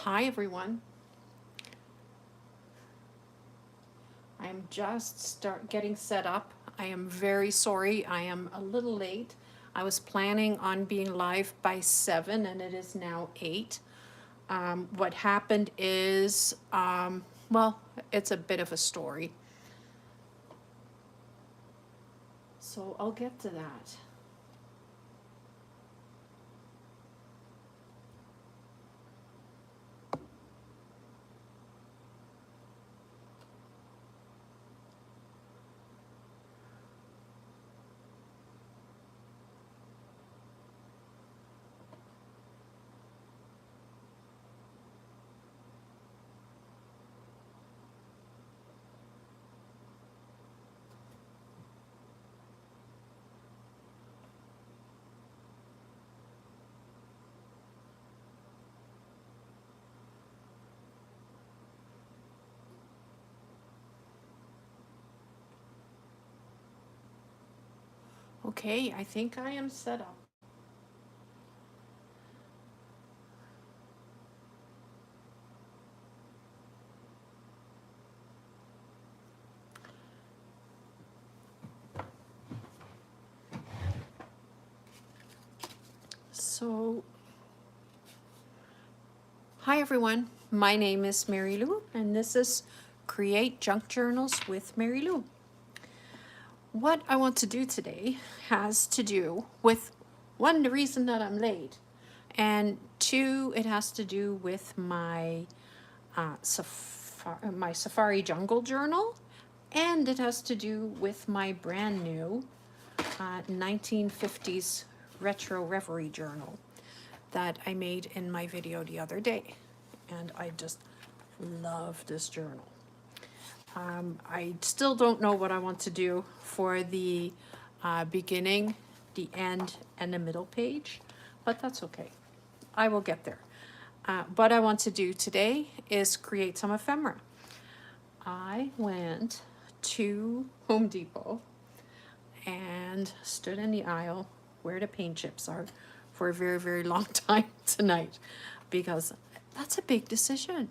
Hi everyone. I am just getting set up. I am very sorry. I am a little late. I was planning on being live by 7 and it is now 8. What happened is, well, it's a bit of a story. So I'll get to that. Okay, I think I am set up. So, hi everyone. My name is Mary Lou, and this is Create Junk Journals with Mary Lou. What I want to do today has to do with, one, the reason that I'm late, and two, it has to do with my Safari Jungle Journal, and it has to do with my brand new 1950s Retro Reverie Journal that I made in my video the other day. And I just love this journal. I still don't know what I want to do for the beginning, the end, and the middle page, but that's okay. I will get there. What I want to do today is create some ephemera. I went to Home Depot and stood in the aisle where the paint chips are for a very, very long time tonight, because that's a big decision.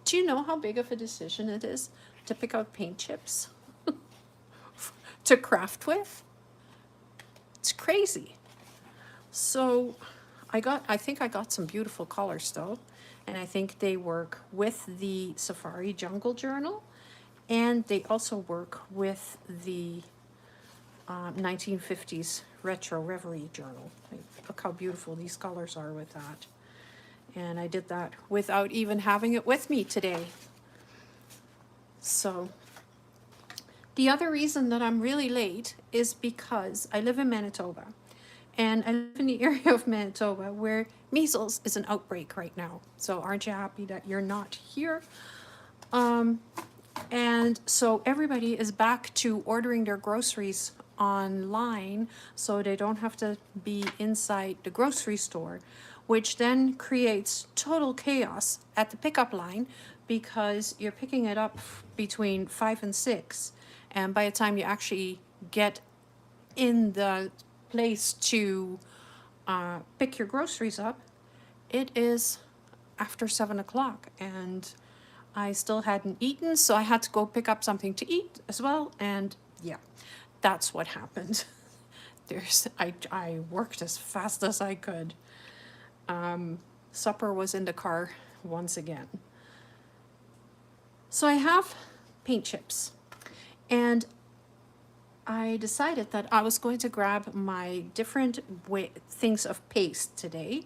Do you know how big of a decision it is to pick out paint chips to craft with? It's crazy. So I think I got some beautiful colors though, and I think they work with the Safari Jungle Journal, and they also work with the 1950s Retro Reverie Journal. Look how beautiful these colors are with that. And I did that without even having it with me today. So the other reason that I'm really late is because I live in Manitoba. And I live in the area of Manitoba where measles is an outbreak right now. So aren't you happy that you're not here? And so everybody is back to ordering their groceries online, so they don't have to be inside the grocery store, which then creates total chaos at the pickup line because you're picking it up between 5 and 6. And by the time you actually get in the place to pick your groceries up, it is after 7 o'clock, and I still hadn't eaten, so I had to go pick up something to eat as well. And yeah, that's what happened. I worked as fast as I could. Supper was in the car once again. So I have paint chips, and I decided that I was going to grab my different things of paste today,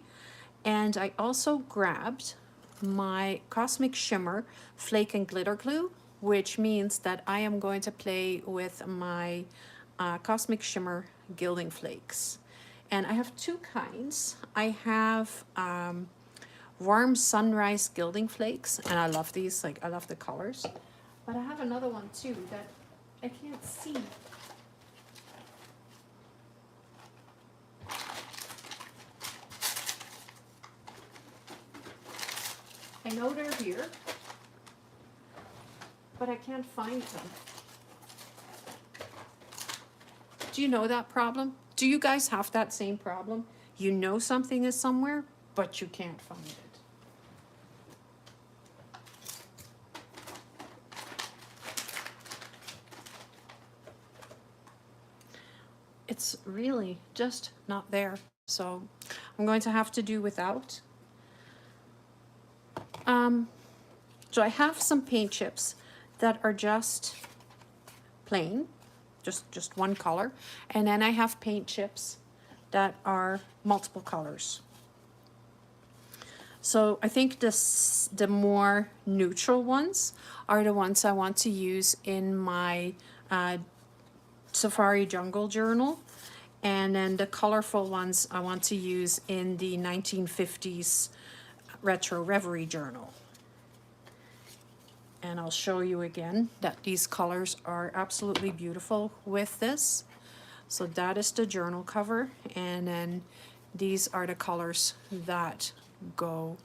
and I also grabbed my Cosmic Shimmer Flake and Glitter Glue, which means that I am going to play with my Cosmic Shimmer Gilding Flakes. And I have two kinds. I have Warm Sunrise Gilding Flakes, and I love these, like I love the colors. But I have another one too that I can't see. I know they're here, but I can't find them. Do you know that problem? Do you guys have that same problem? You know something is somewhere, but you can't find it. it's really just not there. So I'm going to have to do without. So I have some paint chips that are just plain, just one color. And then I have paint chips that are multiple colors. So I think the more neutral ones are the ones I want to use in my Safari Jungle Journal. And then the colorful ones I want to use in the 1950s Retro Reverie Journal. And I'll show you again that these colors are absolutely beautiful with this. So that is the journal cover, and then these are the colors that go,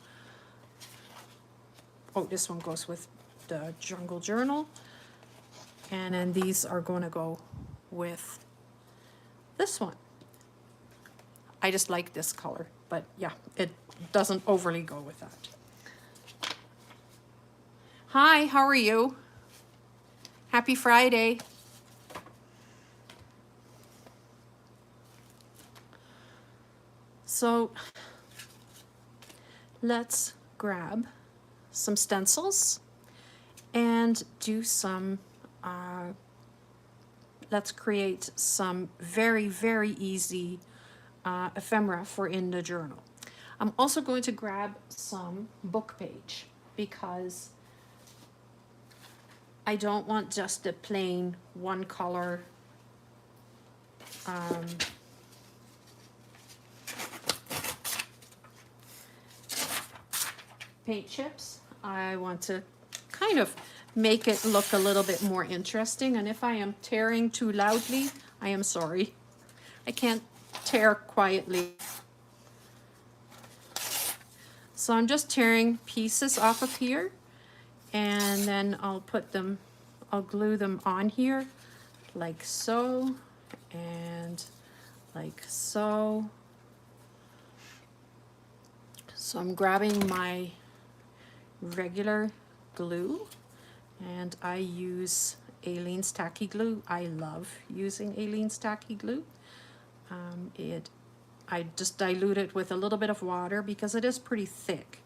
oh, this one goes with the Jungle Journal, and then these are going to go with this one. I just like this color, but yeah, it doesn't overly go with that. Hi, how are you? Happy Friday. So let's grab some stencils and do some, let's create some very, very easy ephemera for in the journal. I'm also going to grab some book page because I don't want just a plain one color paint chips. I want to kind of make it look a little bit more interesting, and if I am tearing too loudly, I am sorry. I can't tear quietly. So I'm just tearing pieces off of here, and then I'll glue them on here like so and like so. So I'm grabbing my regular glue, and I use Aleene's Tacky glue. I love using Aleene's Tacky glue. I just dilute it with a little bit of water because it is pretty thick.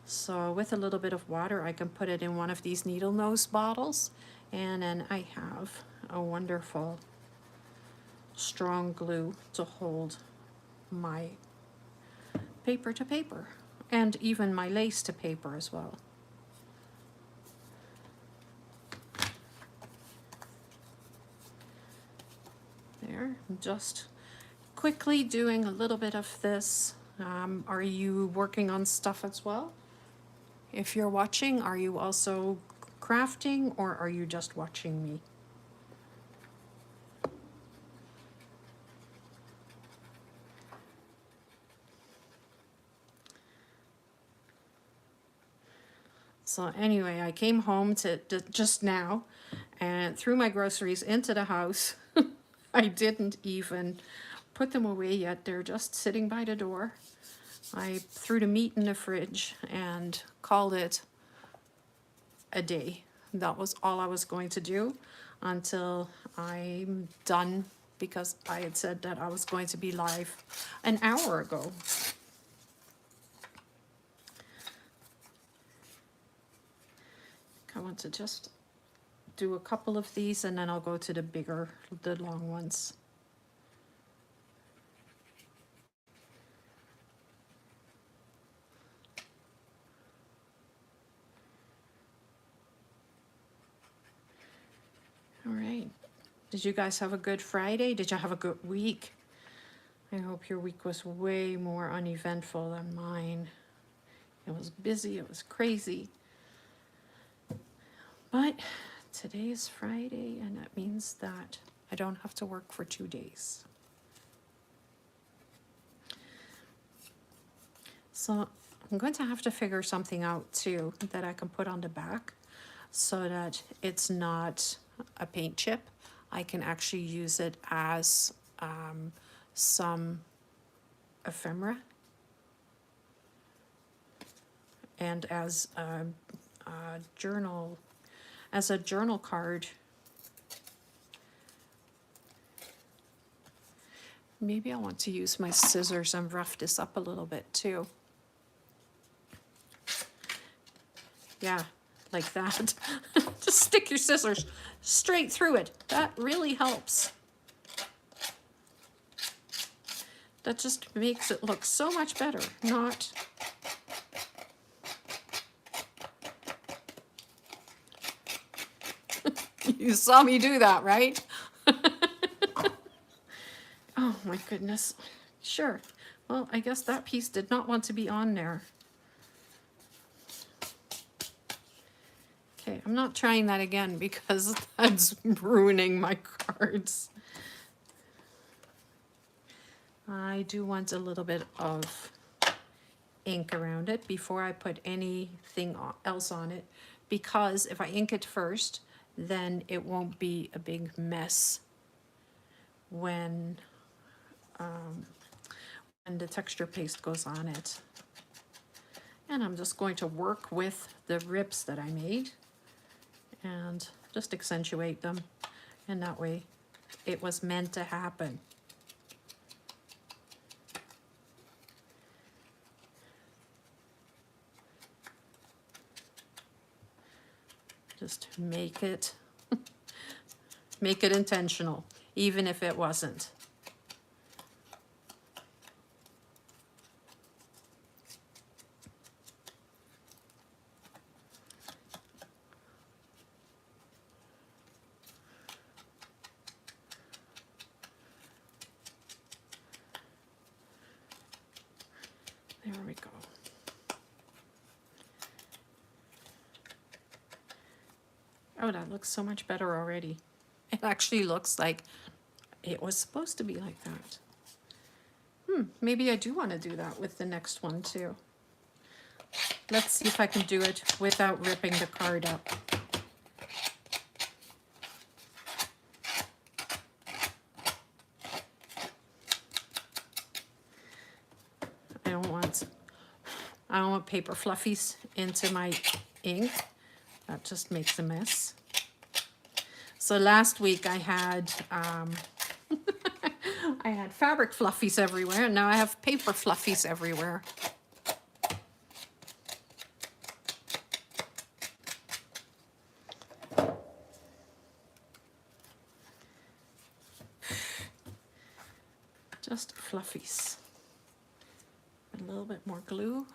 So with a little bit of water, I can put it in one of these needle nose bottles, and then I have a wonderful strong glue to hold my paper to paper, and even my lace to paper as well. There, just quickly doing a little bit of this. Are you working on stuff as well? If you're watching, are you also crafting, or are you just watching me? So anyway, I came home to just now and threw my groceries into the house. I didn't even put them away yet. They're just sitting by the door. I threw the meat in the fridge and called it a day. That was all I was going to do until I'm done, because I had said that I was going to be live an hour ago. I want to just do a couple of these, and then I'll go to the long ones. All right. Did you guys have a good Friday? Did you have a good week? I hope your week was way more uneventful than mine. It was busy, it was crazy. But today is Friday, and that means that I don't have to work for 2 days. So I'm going to have to figure something out too that I can put on the back so that it's not a paint chip. I can actually use it as some ephemera and as a journal card. Maybe I want to use my scissors and rough this up a little bit too. Yeah, like that. Just stick your scissors straight through it. That really helps. That just makes it look so much better. Not... You saw me do that, right? Oh my goodness. Sure. Well, I guess that piece did not want to be on there. Okay, I'm not trying that again because that's ruining my cards. I do want a little bit of ink around it before I put anything else on it, because if I ink it first, then it won't be a big mess when the texture paste goes on it. And I'm just going to work with the rips that I made and just accentuate them, and that way it was meant to happen. Just make it make it intentional, even if it wasn't. There we go. Oh, that looks so much better already. It actually looks like it was supposed to be like that. Maybe I do want to do that with the next one too. Let's see if I can do it without ripping the card up. I don't want paper fluffies into my ink. That just makes a mess. So last week I had I had fabric fluffies everywhere, and now I have paper fluffies everywhere. Just fluffies. A little bit more glue.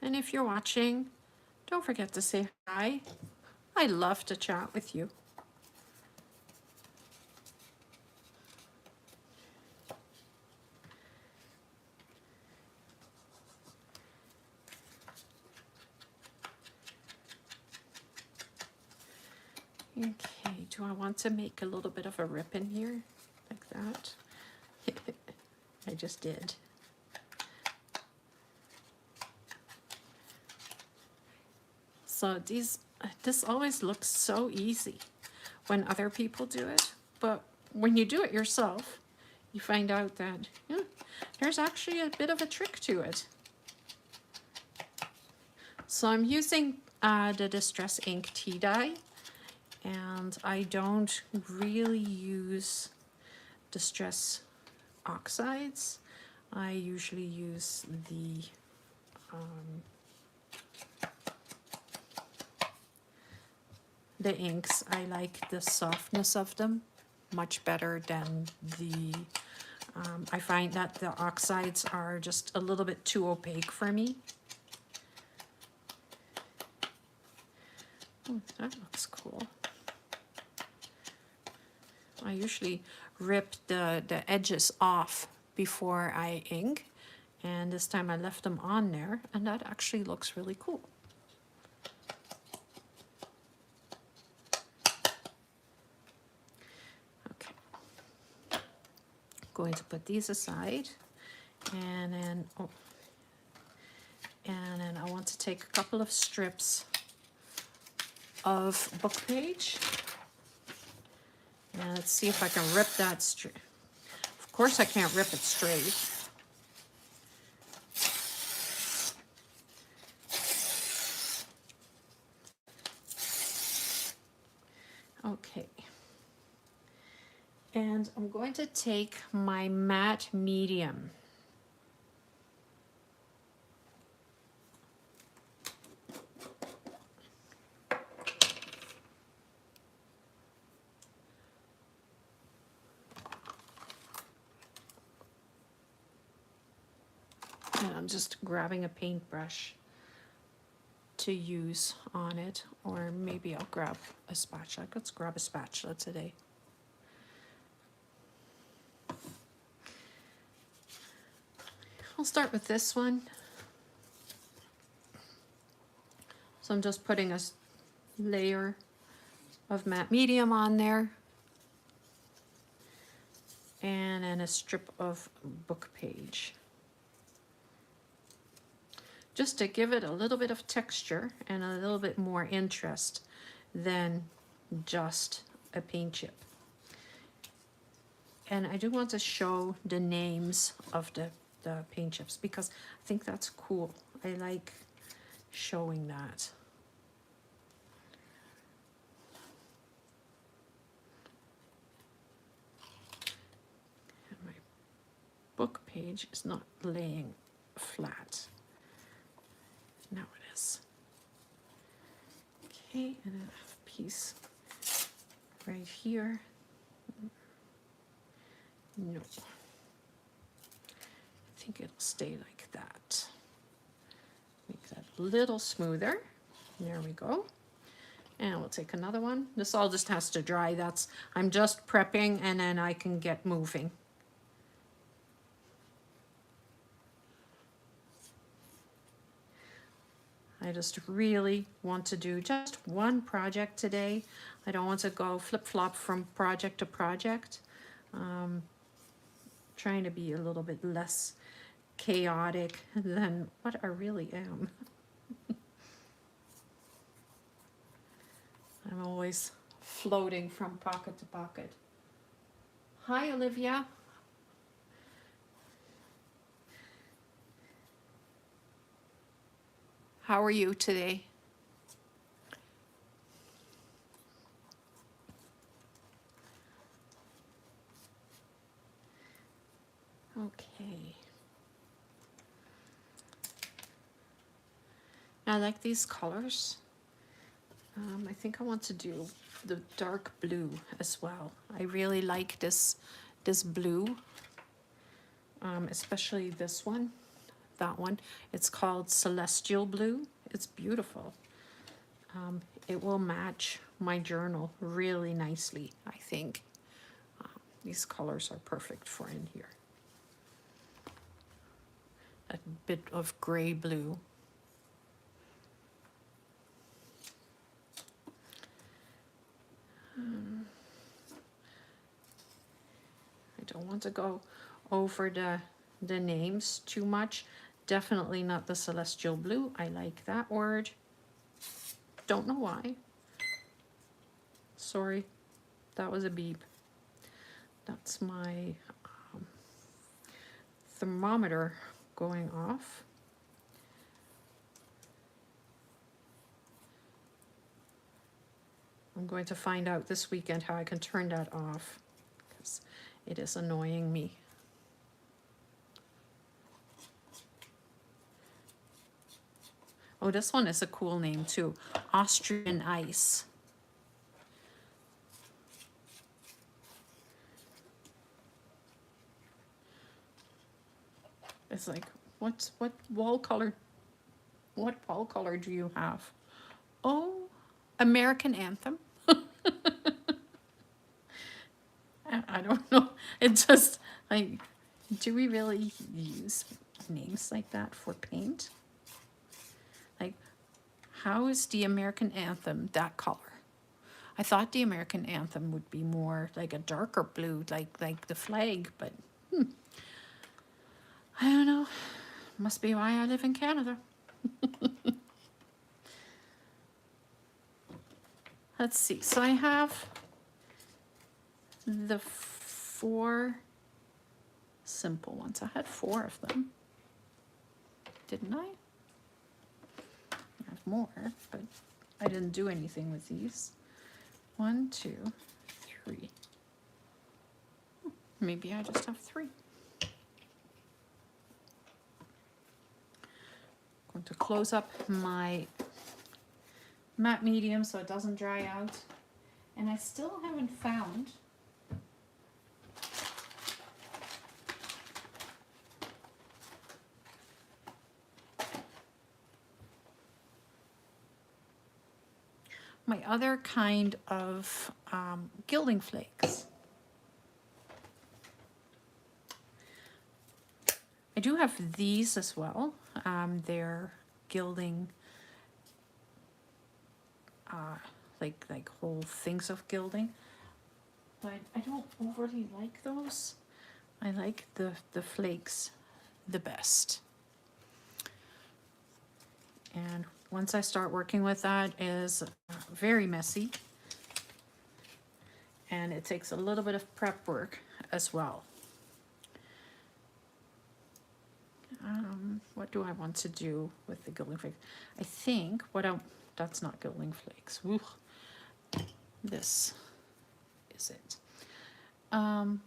And if you're watching, don't forget to say hi. I love to chat with you. Okay, do I want to make a little bit of a rip in here, like that? I just did. So this always looks so easy when other people do it, but when you do it yourself, you find out that there's actually a bit of a trick to it. So I'm using the Distress Ink tea dye, and I don't really use Distress oxides. I usually use the inks. I like the softness of them much better than the, I find that the oxides are just a little bit too opaque for me. Oh, that looks cool. I usually rip the edges off before I ink, and this time I left them on there, and that actually looks really cool. Going to put these aside, and then I want to take a couple of strips of book page, and let's see if I can rip that straight. Of course I can't rip it straight. And I'm going to take my matte medium. And I'm just grabbing a paintbrush to use on it, or maybe I'll grab a spatula. Let's grab a spatula today. I'll start with this one. So I'm just putting a layer of matte medium on there, and then a strip of book page, just to give it a little bit of texture and a little bit more interest than just a paint chip. And I do want to show the names of the paint chips because I think that's cool. I like showing that. And my book page is not laying flat. Now it is. Okay, and then I have a piece right here. No. I think it'll stay like that. Make that a little smoother. There we go. And we'll take another one. This all just has to dry. I'm just prepping and then I can get moving. I just really want to do just one project today. I don't want to go flip-flop from project to project. Trying to be a little bit less chaotic than what I really am. I'm always floating from pocket to pocket. Hi, Olivia. How are you today? Okay. I like these colors. I think I want to do the dark blue as well. I really like this blue, especially this one, that one. It's called Celestial Blue. It's beautiful. It will match my journal really nicely, I think. These colors are perfect for in here. A bit of gray blue. I don't want to go over the names too much. Definitely not the Celestial Blue. I like that word. Don't know why. Sorry, that was a beep. That's my thermometer going off. I'm going to find out this weekend how I can turn that off because it is annoying me. Oh, this one is a cool name too. Austrian Ice. It's like, what wall color do you have? Oh, American Anthem. I don't know. It just, like, do we really use names like that for paint? Like, how is the American Anthem that color? I thought the American Anthem would be more like a darker blue, like the flag, but I don't know. Must be why I live in Canada. Let's see. So I have the 4 simple ones. I had 4 of them, didn't I? I have more, but I didn't do anything with these. 1, 2, 3. maybe I just have 3. Going to close up my matte medium so it doesn't dry out. And I still haven't found my other kind of gilding flakes. I do have these as well. They're gilding, like whole things of gilding, but I don't overly like those. I like the flakes the best. And once I start working with that, it is very messy, and it takes a little bit of prep work as well. What do I want to do with the gilding flakes? I think that's not gilding flakes. Ooh, this is it. I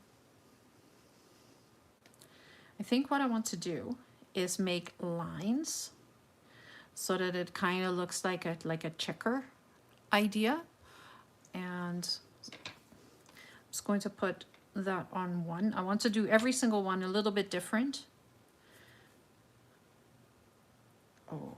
think what I want to do is make lines so that it kind of looks like a checker idea. And I'm just going to put that on one. I want to do every single one a little bit different. Oh,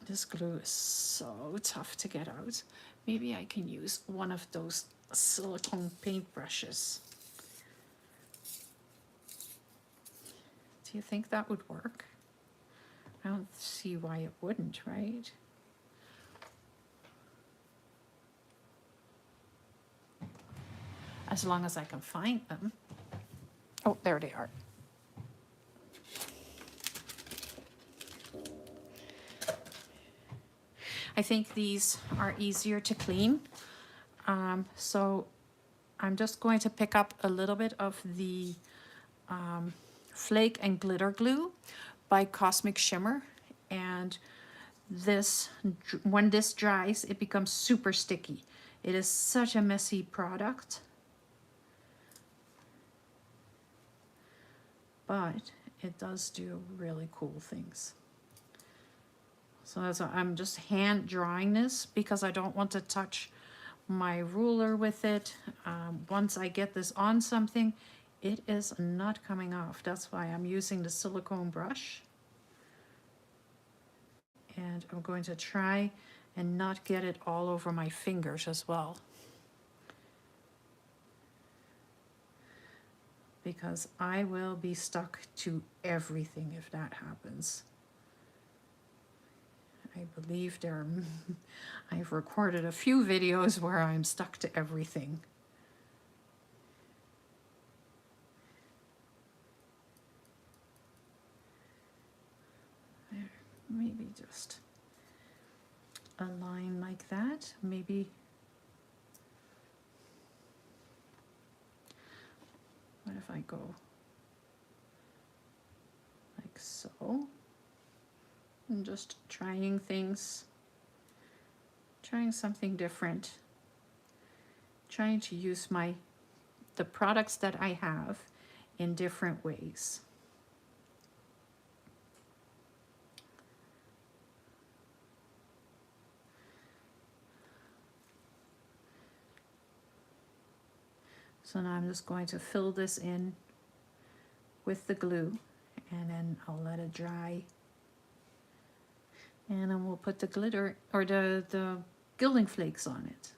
this glue is so tough to get out. Maybe I can use one of those silicone paint brushes. Do you think that would work? I don't see why it wouldn't, right? As long as I can find them. Oh, there they are. I think these are easier to clean. So I'm just going to pick up a little bit of the Flake and Glitter Glue by Cosmic Shimmer. And this, when this dries, it becomes super sticky. It is such a messy product. But it does do really cool things. So I'm just hand drawing this because I don't want to touch my ruler with it. Once I get this on something, it is not coming off. That's why I'm using the silicone brush. And I'm going to try and not get it all over my fingers as well, because I will be stuck to everything if that happens. I believe I've recorded a few videos where I'm stuck to everything. There, maybe just a line like that. Maybe, what if I go like so? I'm just trying things, trying something different, trying to use the products that I have in different ways. So now I'm just going to fill this in with the glue, and then I'll let it dry. And then we'll put the glitter or the gilding flakes on it.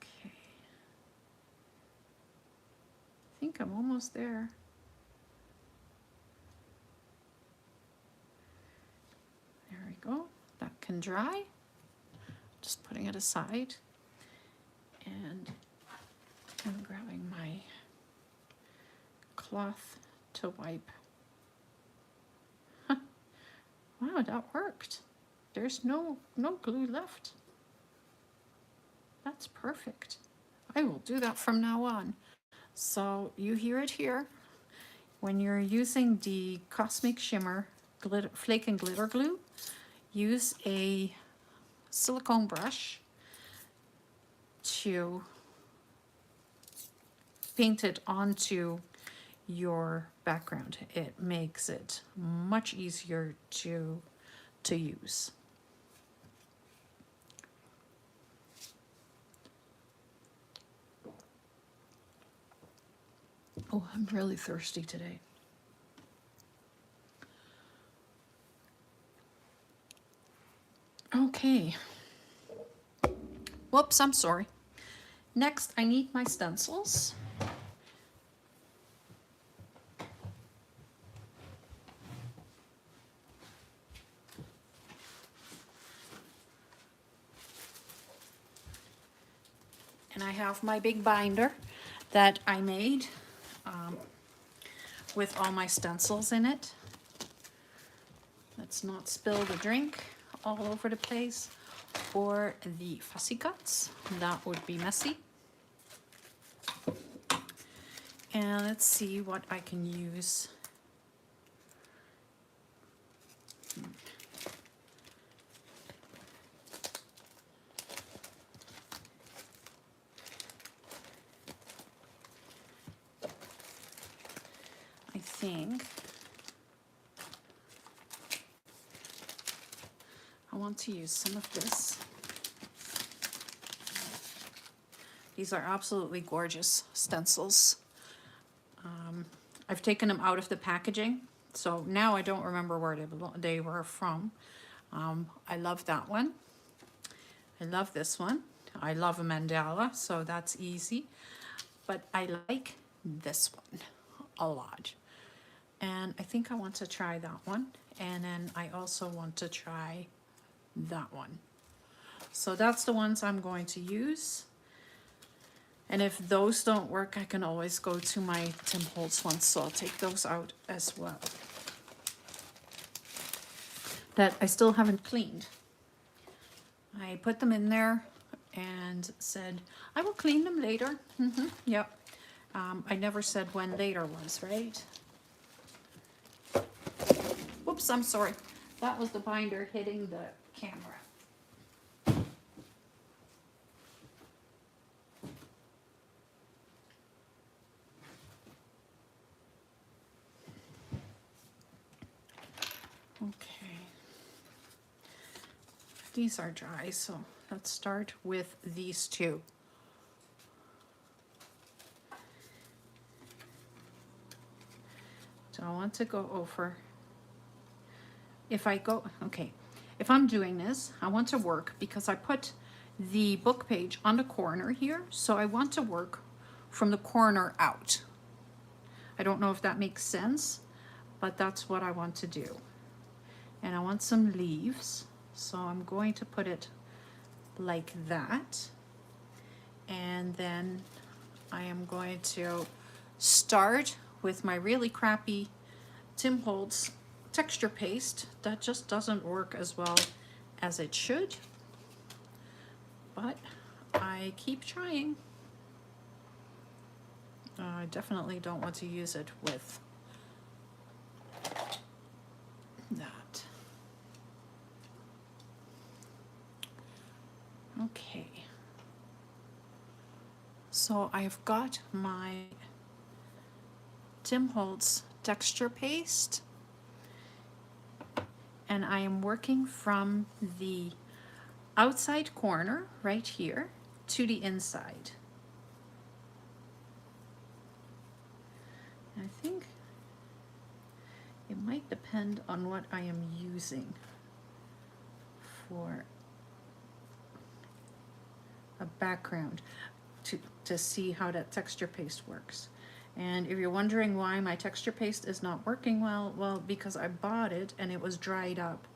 Okay. I think I'm almost there. There we go. That can dry. Just putting it aside. And I'm grabbing my cloth to wipe. Huh. Wow, that worked. There's no glue left. That's perfect. I will do that from now on. So you hear it here. When you're using the Cosmic Shimmer flake and glitter glue, use a silicone brush to paint it onto your background. It makes it much easier to use. Oh, I'm really thirsty today. Okay. Whoops, I'm sorry. Next, I need my stencils. And I have my big binder that I made with all my stencils in it. Let's not spill the drink all over the place or the fussy cuts. That would be messy. And let's see what I can use. I think I want to use some of this. These are absolutely gorgeous stencils. I've taken them out of the packaging, so now I don't remember where they were from. I love that one. I love this one. I love a mandala, so that's easy. But I like this one a lot. And I think I want to try that one. And then I also want to try that one. So that's the ones I'm going to use. And if those don't work, I can always go to my Tim Holtz ones. So I'll take those out as well. That I still haven't cleaned. I put them in there and said, I will clean them later. Yep. I never said when later was, right? Whoops, I'm sorry. That was the binder hitting the camera. Okay. These are dry, so let's start with these two. So I want to go over, if I'm doing this, I want to work, because I put the book page on the corner here, so I want to work from the corner out. I don't know if that makes sense, but that's what I want to do. And I want some leaves, so I'm going to put it like that. And then I am going to start with my really crappy Tim Holtz texture paste that just doesn't work as well as it should, but I keep trying. I definitely don't want to use it with that. Okay, so I've got my Tim Holtz texture paste, and I am working from the outside corner right here to the inside. I think it might depend on what I am using for a background to see how that texture paste works. And if you're wondering why my texture paste is not working well, because I bought it and it was dried up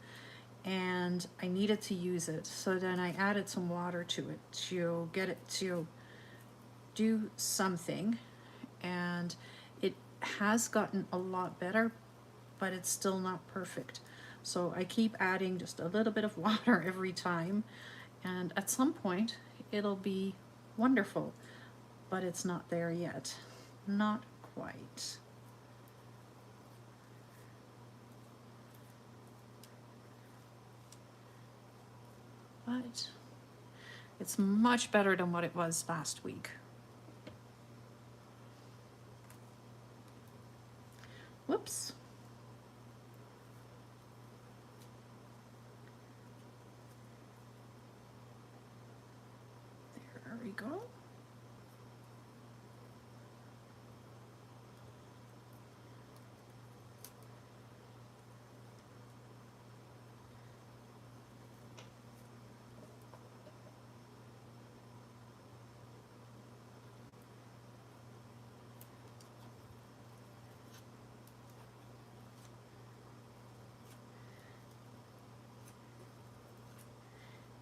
and I needed to use it. So then I added some water to it to get it to do something, and it has gotten a lot better, but it's still not perfect. So I keep adding just a little bit of water every time, and at some point it'll be wonderful, but it's not there yet. Not quite. but it's much better than what it was last week. Whoops. There we go.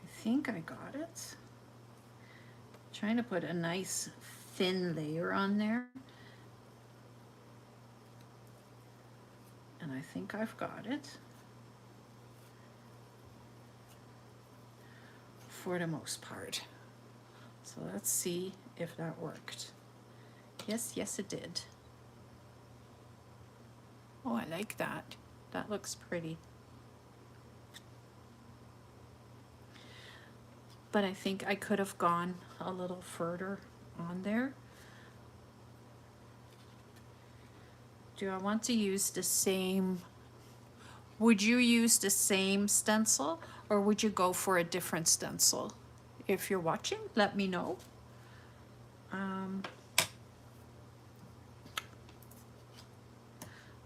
I think I got it. Trying to put a nice thin layer on there. And I think I've got it. For the most part. So let's see if that worked. Yes, yes it did. Oh, I like that. That looks pretty. But I think I could have gone a little further on there. Do I want to use the same, would you use the same stencil or would you go for a different stencil? If you're watching, let me know.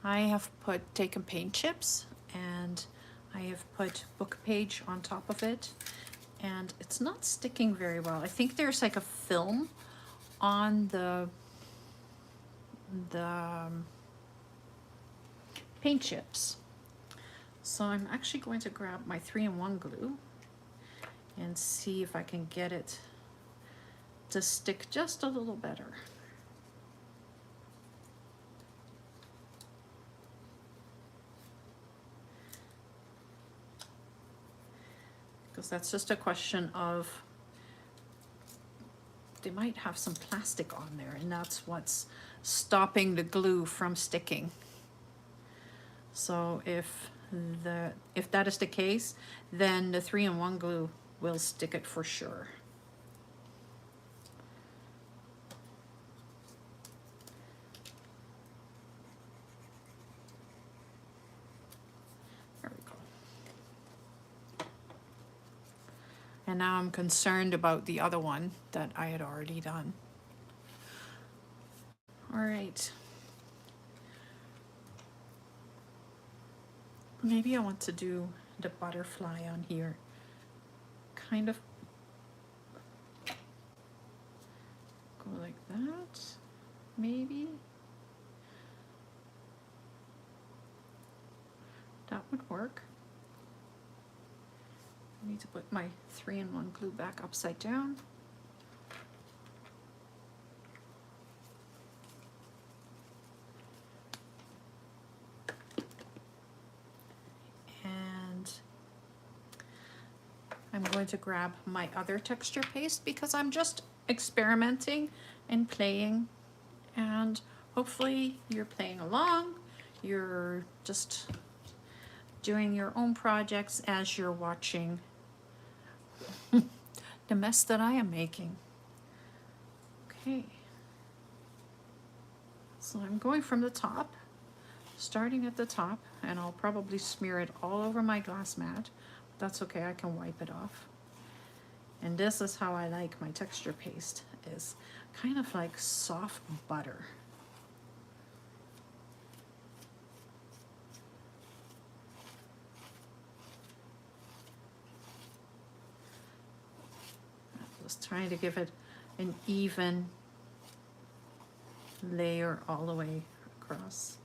I have taken paint chips and I have put book page on top of it. And it's not sticking very well. I think there's like a film on the paint chips. So I'm actually going to grab my 3-in-1 glue and see if I can get it to stick just a little better. Because that's just a question of, they might have some plastic on there and that's what's stopping the glue from sticking. So if that is the case, then the 3-in-1 glue will stick it for sure. And now I'm concerned about the other one that I had already done. All right. Maybe I want to do the butterfly on here. Kind of go like that, maybe. That would work. I need to put my 3-in-1 glue back upside down. And I'm going to grab my other texture paste because I'm just experimenting and playing, and hopefully you're playing along. You're just doing your own projects as you're watching the mess that I am making. Okay, so I'm going from the top, starting at the top, and I'll probably smear it all over my glass mat. That's okay, I can wipe it off. And this is how I like my texture paste, is kind of like soft butter. Just trying to give it an even layer all the way across.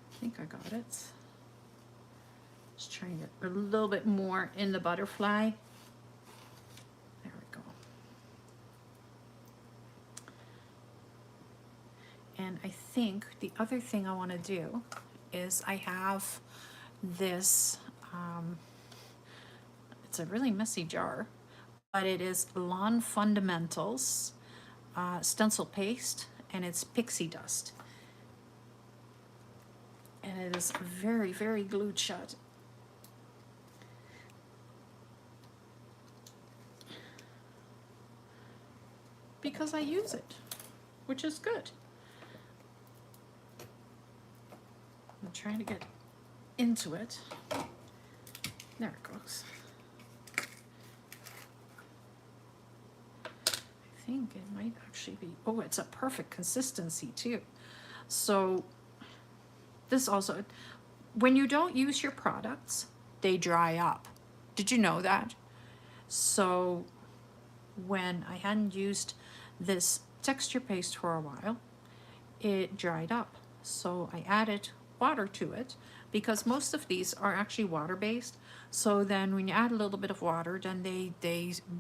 I think I got it. Just trying to get a little bit more in the butterfly. There we go. And I think the other thing I want to do is I have this, it's a really messy jar, but it is Lawn Fundamentals stencil paste, and it's pixie dust. and it is very, very glued shut. Because I use it, which is good. I'm trying to get into it. There it goes. I think it might actually be, oh, it's a perfect consistency too. So this also, when you don't use your products, they dry up. Did you know that? So when I hadn't used this texture paste for a while, it dried up. So I added water to it, because most of these are actually water-based. So then when you add a little bit of water, then they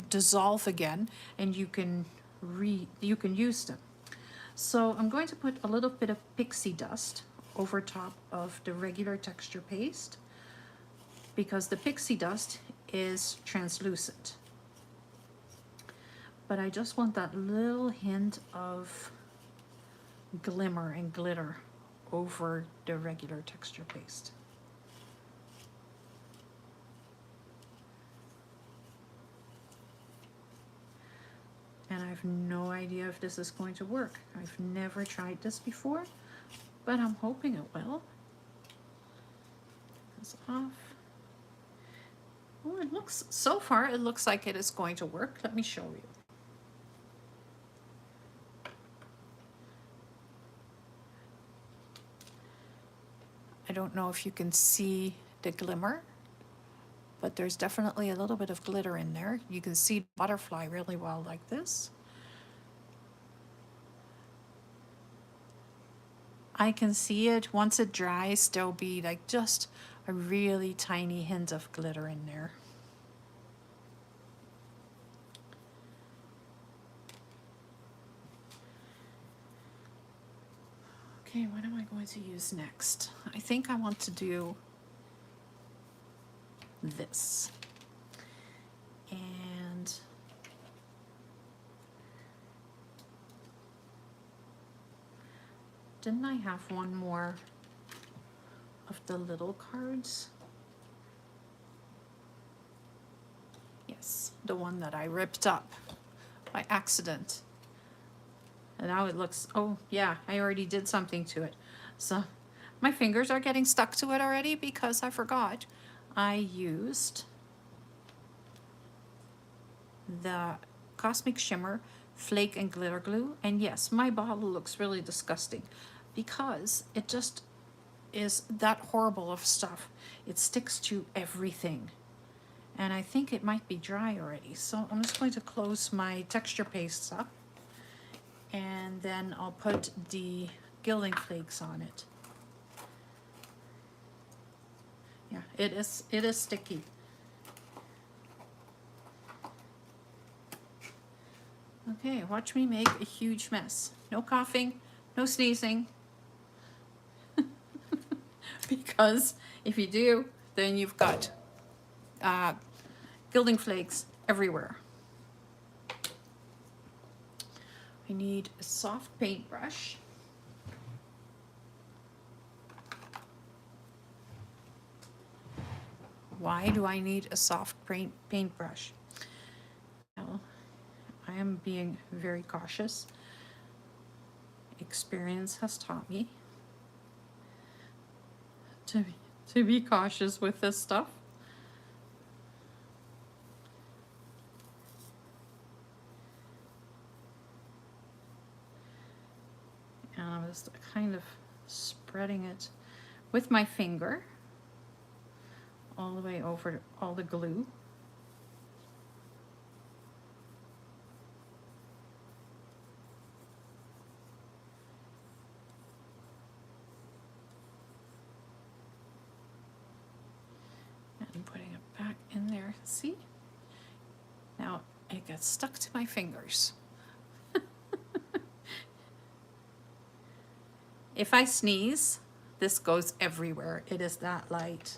dissolve again, and you can use them. So I'm going to put a little bit of pixie dust over top of the regular texture paste, because the pixie dust is translucent. But I just want that little hint of glimmer and glitter over the regular texture paste. And I have no idea if this is going to work. I've never tried this before, but I'm hoping it will. This off. Oh, it looks, so far it looks like it is going to work. Let me show you. I don't know if you can see the glimmer, but there's definitely a little bit of glitter in there. You can see the butterfly really well like this. I can see it. Once it dries, there'll be like just a really tiny hint of glitter in there. Okay, what am I going to use next? I think I want to do this. And didn't I have one more of the little cards? Yes, the one that I ripped up by accident. And now it looks, oh yeah, I already did something to it. So my fingers are getting stuck to it already because I forgot. I used the Cosmic Shimmer Flake and Glitter Glue. And yes, my bottle looks really disgusting because it just is that horrible of stuff. It sticks to everything. And I think it might be dry already. So I'm just going to close my texture pastes up. And then I'll put the gilding flakes on it. Yeah, it is sticky. Okay, watch me make a huge mess. No coughing, no sneezing. Because if you do, then you've got gilding flakes everywhere. I need a soft paintbrush. Why do I need a soft paintbrush? Well, I am being very cautious. Experience has taught me to be cautious with this stuff. And I'm just kind of spreading it with my finger all the way over all the glue. And putting it back in there. See? Now it gets stuck to my fingers. If I sneeze, this goes everywhere. It is that light.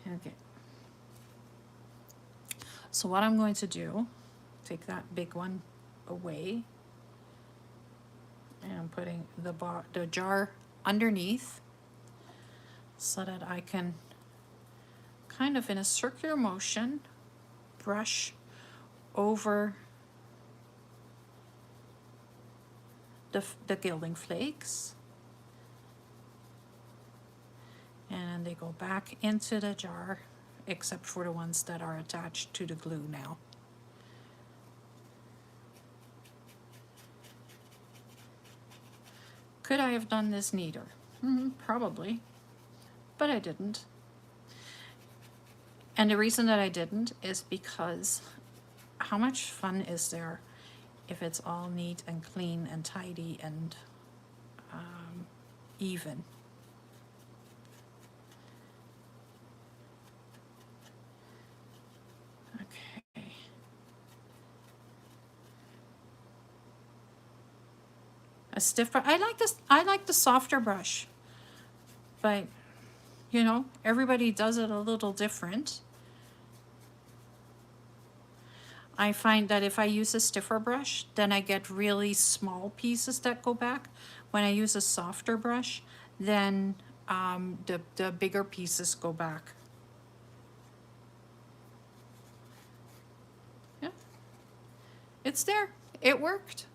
Okay. So what I'm going to do, take that big one away. And I'm putting the jar underneath so that I can kind of in a circular motion brush over the gilding flakes, and they go back into the jar except for the ones that are attached to the glue now. Could I have done this neater? Probably, but I didn't. And the reason that I didn't is because how much fun is there if it's all neat and clean and tidy and even? Okay. A stiff brush. I like this. I like the softer brush, but you know, everybody does it a little different. I find that if I use a stiffer brush, then I get really small pieces that go back. When I use a softer brush, then the bigger pieces go back. Yeah, it's there. It worked.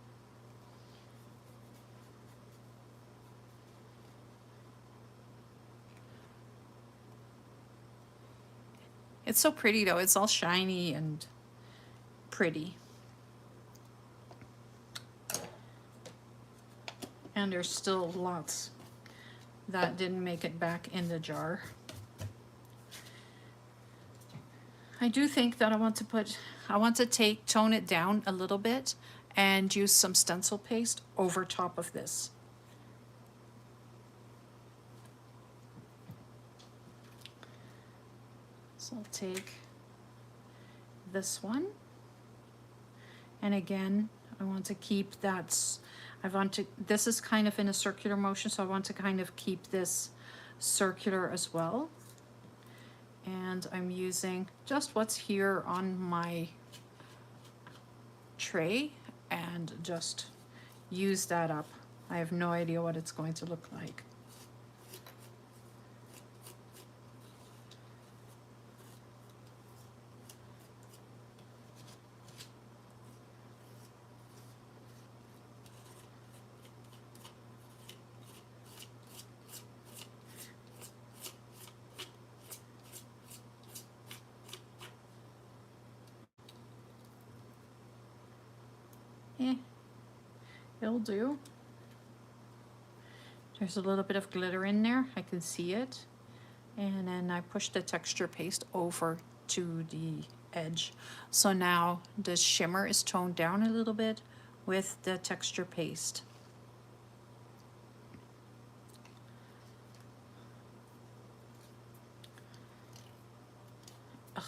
It's so pretty though. It's all shiny and pretty. And there's still lots that didn't make it back in the jar. I do think that I want to tone it down a little bit and use some stencil paste over top of this. So I'll take this one, and again, I want to keep that, this is kind of in a circular motion, so I want to kind of keep this circular as well. And I'm using just what's here on my tray and just use that up. I have no idea what it's going to look like. It'll do. There's a little bit of glitter in there, I can see it. And then I push the texture paste over to the edge. So now the shimmer is toned down a little bit with the texture paste. Ugh,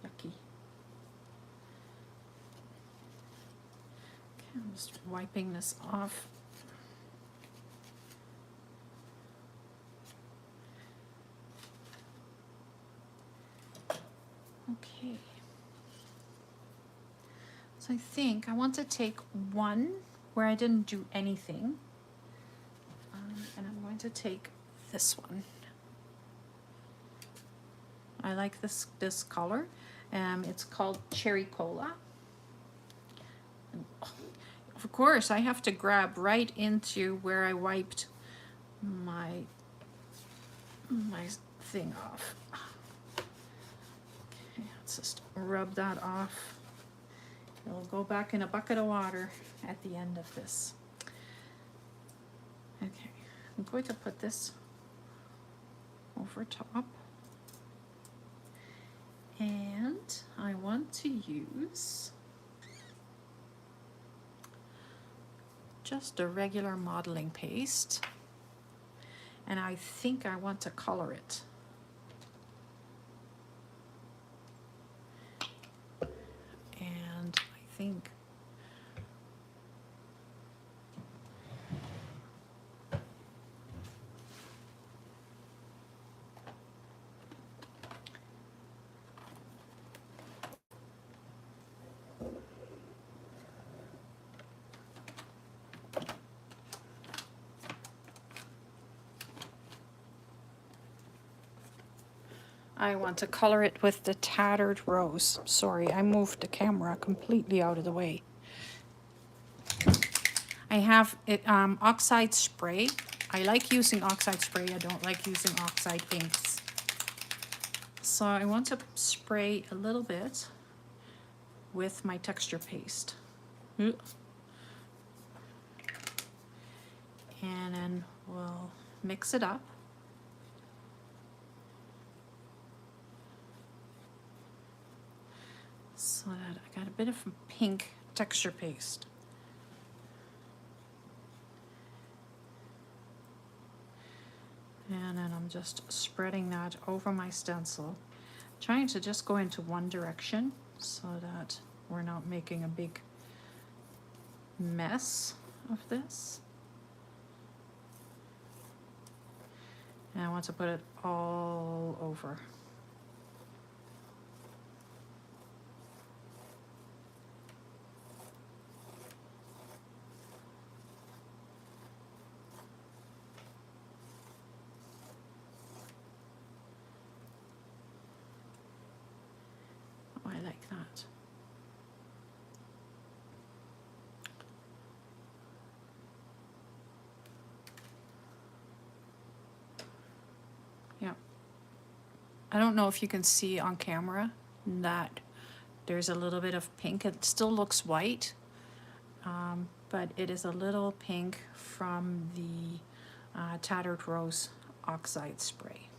yucky. I'm just wiping this off. Okay. So I think I want to take one where I didn't do anything. And I'm going to take this one. I like this color. It's called Cherry Cola. And, oh, of course, I have to grab right into where I wiped my thing off. Okay, let's just rub that off. It'll go back in a bucket of water at the end of this. Okay, I'm going to put this over top. And I want to use just a regular modeling paste, and I think I want to color it. And I think I want to color it with the Tattered Rose. Sorry, I moved the camera completely out of the way. I have it oxide spray. I like using oxide spray. I don't like using oxide inks. So I want to spray a little bit with my texture paste. And then we'll mix it up. So that I got a bit of pink texture paste. And then I'm just spreading that over my stencil, trying to just go into one direction so that we're not making a big mess of this. And I want to put it all over. Oh, I like that. Yeah. I don't know if you can see on camera that there's a little bit of pink. It still looks white, but it is a little pink from the Tattered Rose oxide spray.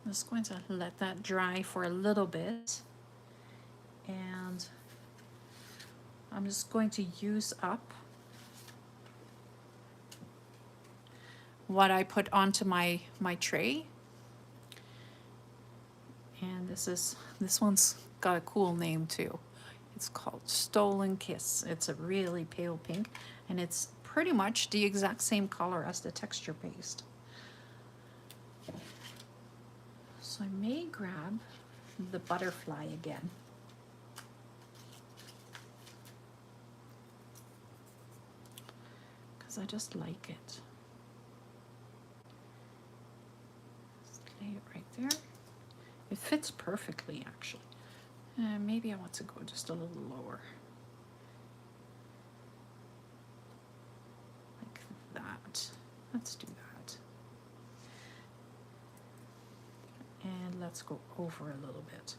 I'm just going to let that dry for a little bit, and I'm just going to use up what I put onto my tray. And this one's got a cool name too. It's called Stolen Kiss. It's a really pale pink, and it's pretty much the exact same color as the texture paste. So I may grab the butterfly again. Because I just like it. Just lay it right there. It fits perfectly, actually. Maybe I want to go just a little lower. Like that. Let's do that. And let's go over a little bit.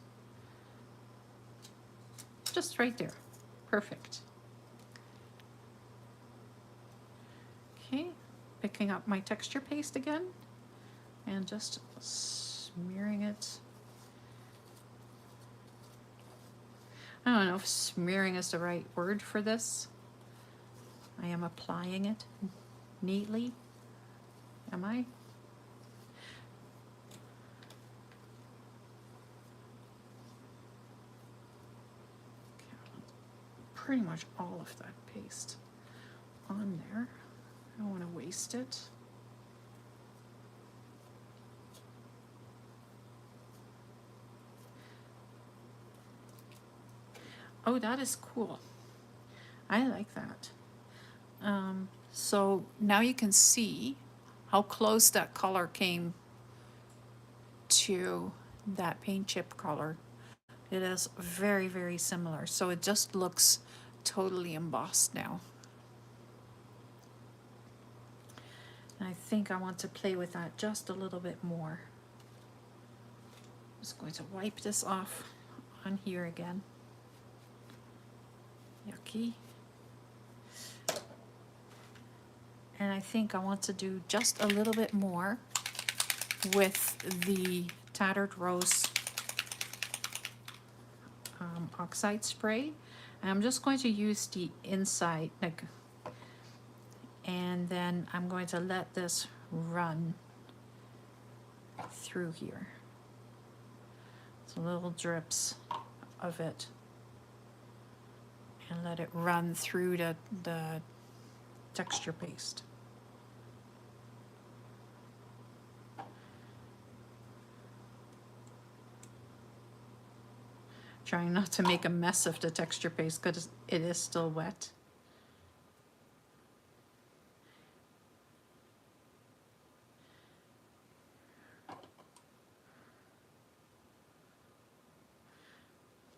Just right there. Perfect. Okay, picking up my texture paste again and just smearing it. I don't know if smearing is the right word for this. I am applying it neatly. Am I? Pretty much all of that paste on there. I don't want to waste it. Oh, that is cool. I like that. So now you can see how close that color came to that paint chip color. It is very, very similar. So it just looks totally embossed now. And I think I want to play with that just a little bit more. I'm just going to wipe this off on here again. Yucky. And I think I want to do just a little bit more with the Tattered Rose oxide spray. And I'm just going to use the inside, and then I'm going to let this run through here. So little drips of it. And let it run through the texture paste. Trying not to make a mess of the texture paste because it is still wet.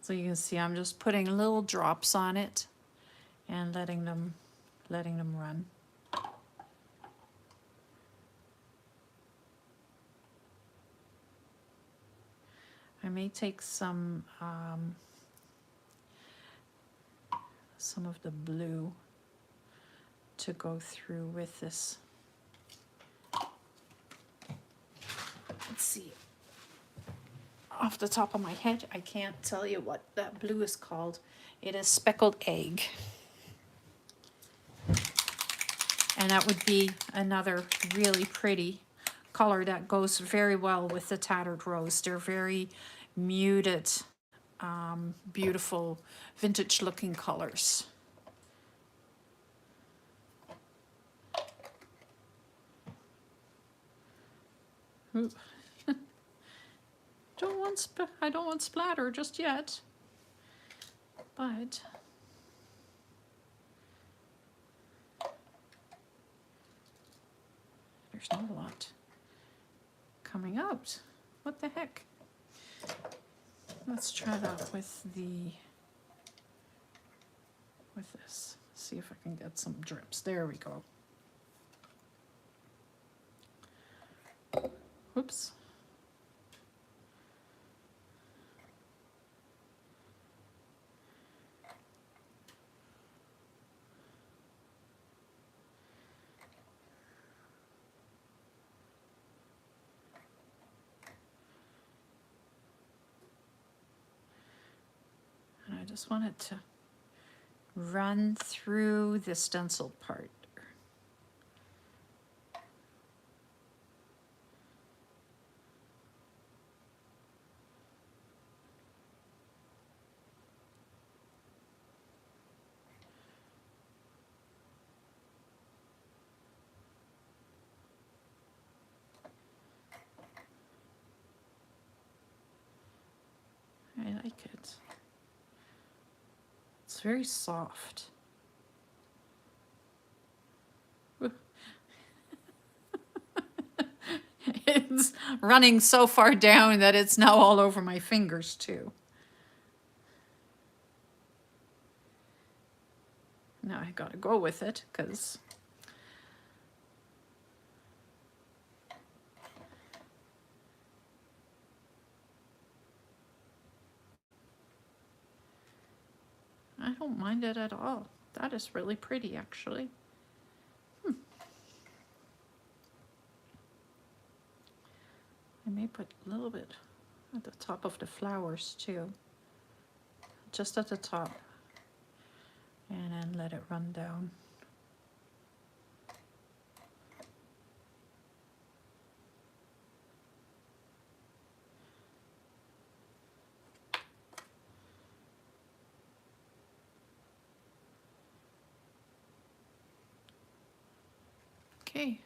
So you can see I'm just putting little drops on it and letting them run. I may take some of the blue to go through with this. Let's see. Off the top of my head, I can't tell you what that blue is called. It is speckled egg. And that would be another really pretty color that goes very well with the tattered rose. They're very muted, beautiful, vintage looking colors. Ooh. I don't want splatter just yet, but there's not a lot coming out. What the heck? Let's try that with this. See if I can get some drips. There we go. Whoops. I just want it to run through the stencil part. I like it. It's very soft. It's running so far down that it's now all over my fingers too. Now I gotta go with it because I don't mind it at all. That is really pretty, actually. I may put a little bit at the top of the flowers too. Just at the top. And then let it run down. Okay.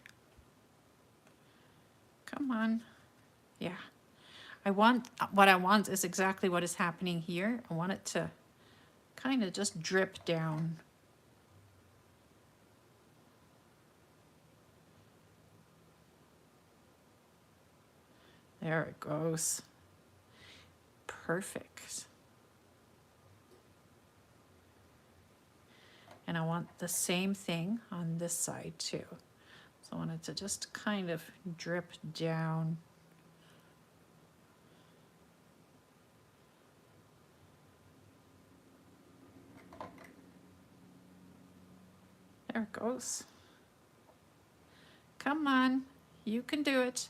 Come on. Yeah. What I want is exactly what is happening here. I want it to kind of just drip down. There it goes. Perfect. And I want the same thing on this side too. So I want it to just kind of drip down. There it goes. Come on, you can do it.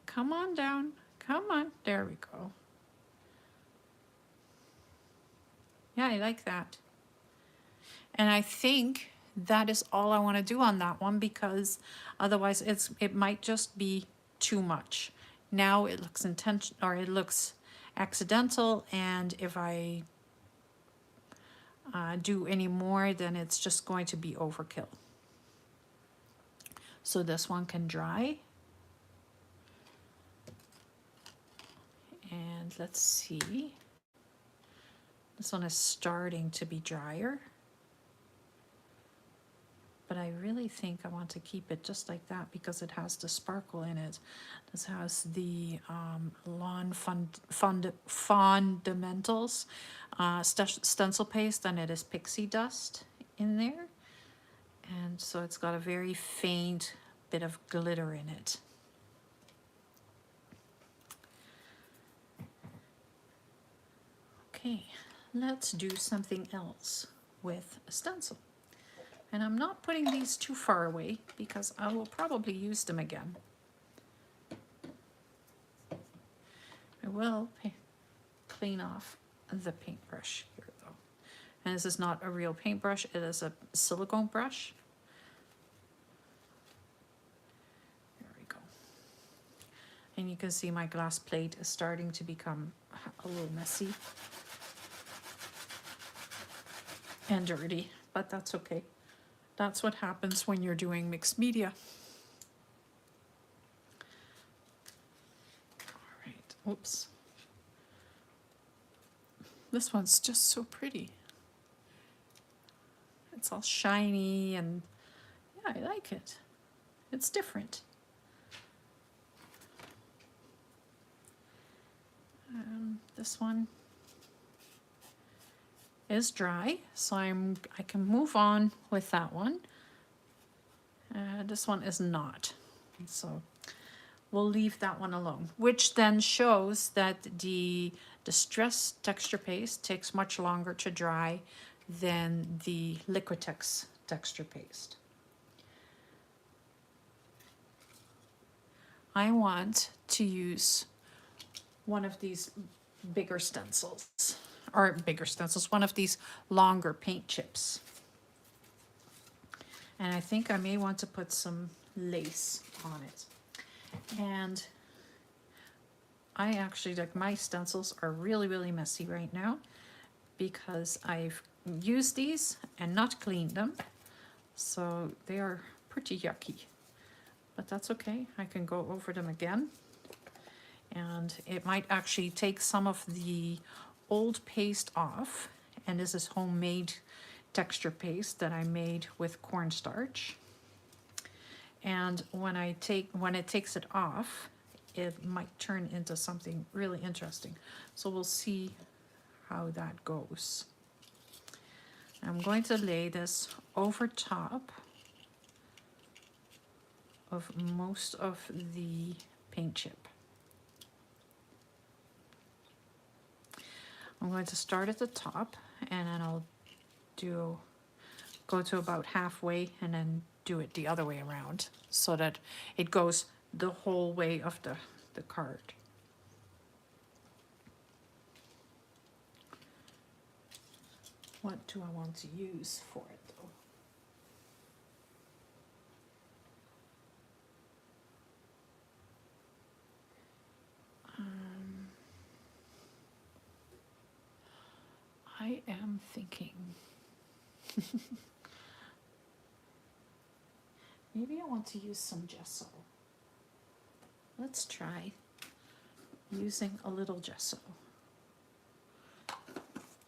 Come on down, come on. There we go. Yeah, I like that. And I think that is all I want to do on that one, because otherwise it might just be too much. Now it looks intentional, or it looks accidental, and if I do any more, then it's just going to be overkill. So this one can dry. And let's see. This one is starting to be drier. but I really think I want to keep it just like that because it has the sparkle in it. This has the lawn fundamentals stencil paste, and it is pixie dust in there. And so it's got a very faint bit of glitter in it. Okay, let's do something else with a stencil. And I'm not putting these too far away because I will probably use them again. I will clean off the paintbrush here though. And this is not a real paintbrush, it is a silicone brush. There we go. And you can see my glass plate is starting to become a little messy and dirty, but that's okay. That's what happens when you're doing mixed media. All right, oops. This one's just so pretty. It's all shiny and yeah, I like it. It's different. This one is dry, so I can move on with that one. This one is not, so we'll leave that one alone, which then shows that the Distress texture paste takes much longer to dry than the Liquitex texture paste. I want to use one of these bigger stencils, or bigger stencils, one of these longer paint chips. And I think I may want to put some lace on it. And I actually, like, my stencils are really, really messy right now because I've used these and not cleaned them. So they are pretty yucky, but that's okay. I can go over them again. And it might actually take some of the old paste off. And this is homemade texture paste that I made with cornstarch. And when it takes it off, it might turn into something really interesting. So we'll see how that goes. I'm going to lay this over top of most of the paint chip. I'm going to start at the top, and then I'll go to about halfway and then do it the other way around so that it goes the whole way of the card. What do I want to use for it though? I am thinking maybe I want to use some gesso. Let's try using a little gesso.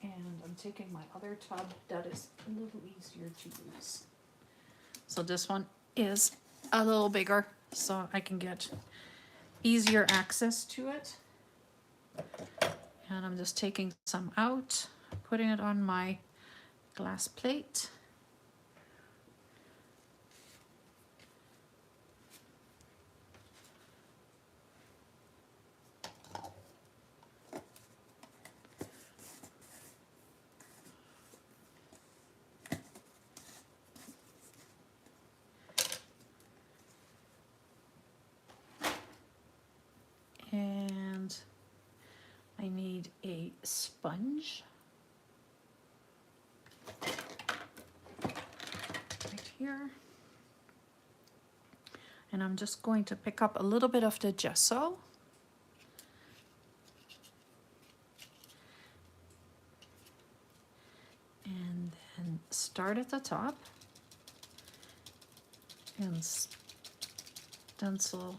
And I'm taking my other tub that is a little easier to use. So this one is a little bigger, so I can get easier access to it. And I'm just taking some out, putting it on my glass plate. And I need a sponge right here. And I'm just going to pick up a little bit of the gesso. And then start at the top and stencil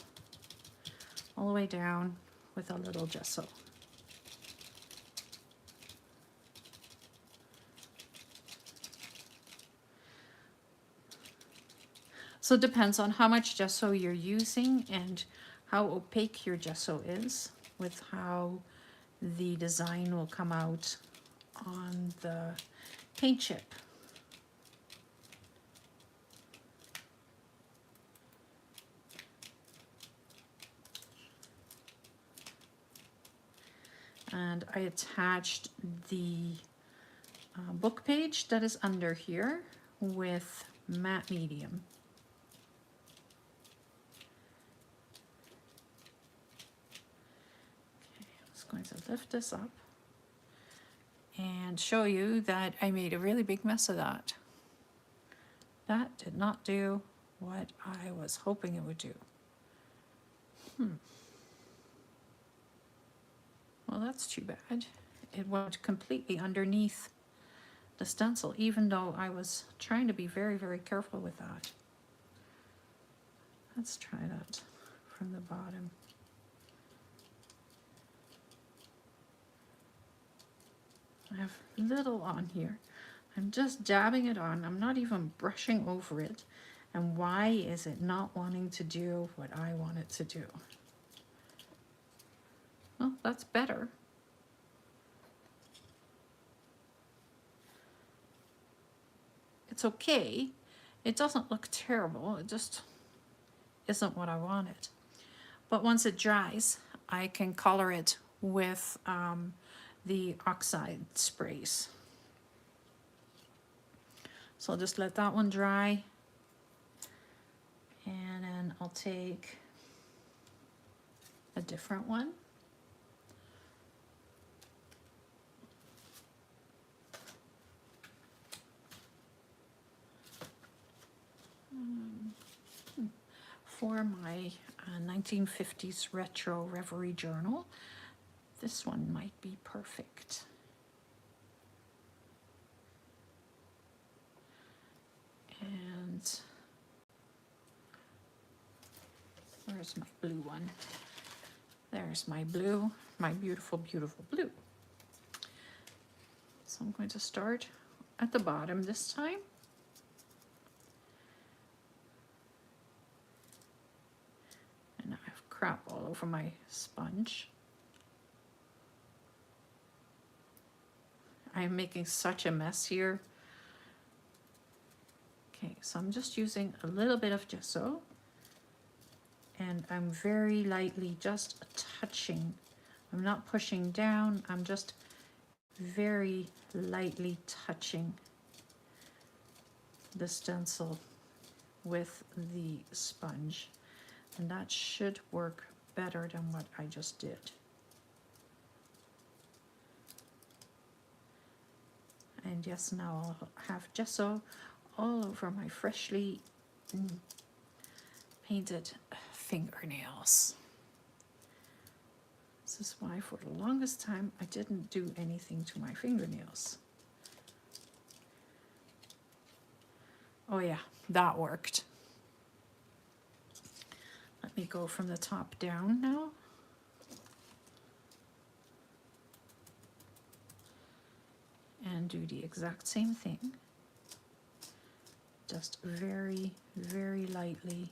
all the way down with a little gesso. So it depends on how much gesso you're using and how opaque your gesso is with how the design will come out on the paint chip. And I attached the book page that is under here with matte medium. Okay, I'm just going to lift this up and show you that I made a really big mess of that. That did not do what I was hoping it would do. Well, that's too bad. It went completely underneath the stencil, even though I was trying to be very, very careful with that. Let's try that from the bottom. I have little on here. I'm just dabbing it on. I'm not even brushing over it. And why is it not wanting to do what I want it to do? Well, that's better. It's okay. It doesn't look terrible. It just isn't what I wanted. But once it dries, I can color it with the oxide sprays. So I'll just let that one dry. And then I'll take a different one. For my 1950s retro reverie journal, this one might be perfect. And where's my blue one? There's my blue, my beautiful, beautiful blue. So I'm going to start at the bottom this time. And I have crap all over my sponge. I'm making such a mess here. Okay, so I'm just using a little bit of gesso. And I'm very lightly just touching. I'm not pushing down, I'm just very lightly touching the stencil with the sponge. And that should work better than what I just did. And yes, now I'll have gesso all over my freshly painted fingernails. This is why for the longest time I didn't do anything to my fingernails. Oh yeah, that worked. Let me go from the top down now. And do the exact same thing. Just very, very lightly.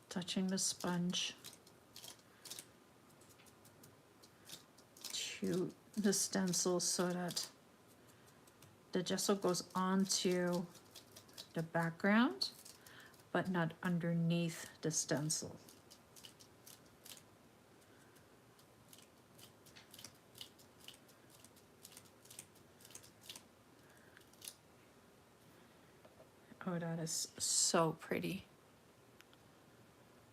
Touching the sponge to the stencil so that the gesso goes onto the background, but not underneath the stencil. Oh, that is so pretty.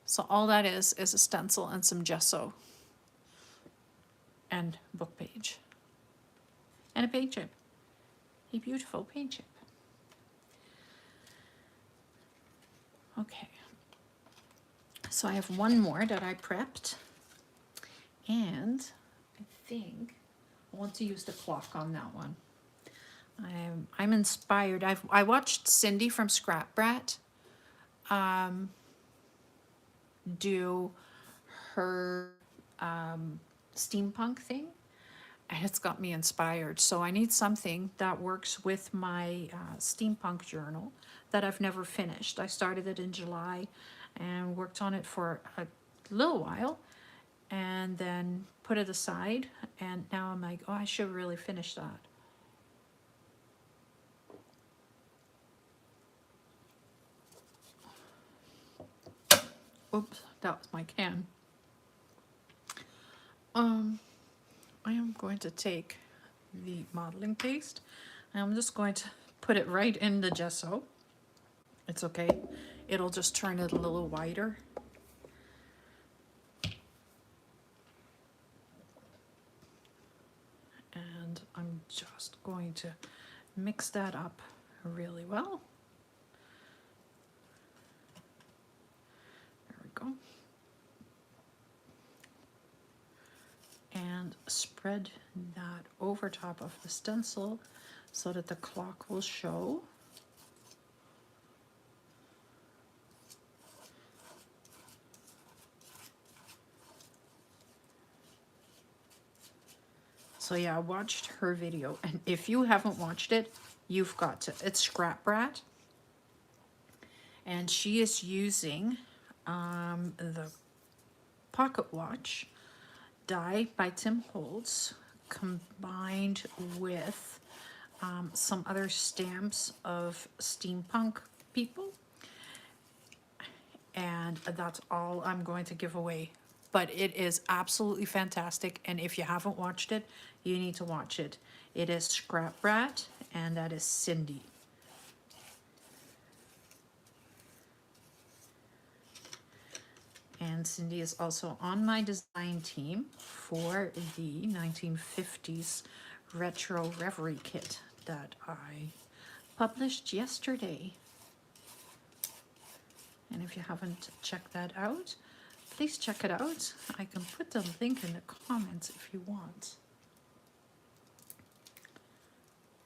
So all that is a stencil and some gesso and book page and a paint chip, a beautiful paint chip. Okay, so I have one more that I prepped, and I think I want to use the clock on that one. I'm inspired. I watched Cindy from Scrap Brat do her steampunk thing, and it's got me inspired. So I need something that works with my steampunk journal that I've never finished. I started it in July and worked on it for a little while and then put it aside, and now I'm like, oh, I should really finish that. Oops, that was my can. I am going to take the modeling paste and I'm just going to put it right in the gesso. It's okay, it'll just turn it a little wider. And I'm just going to mix that up really well. There we go. And spread that over top of the stencil so that the clock will show. So yeah, I watched her video, and if you haven't watched it, you've got to. It's Scrap Brat, and she is using the pocket watch die by Tim Holtz combined with some other stamps of steampunk people, and that's all I'm going to give away. But it is absolutely fantastic, and if you haven't watched it, you need to watch it. It is Scrap Brat, and that is Cindy. And Cindy is also on my design team for the 1950s Retro Reverie kit that I published yesterday. And if you haven't checked that out, please check it out. I can put the link in the comments if you want.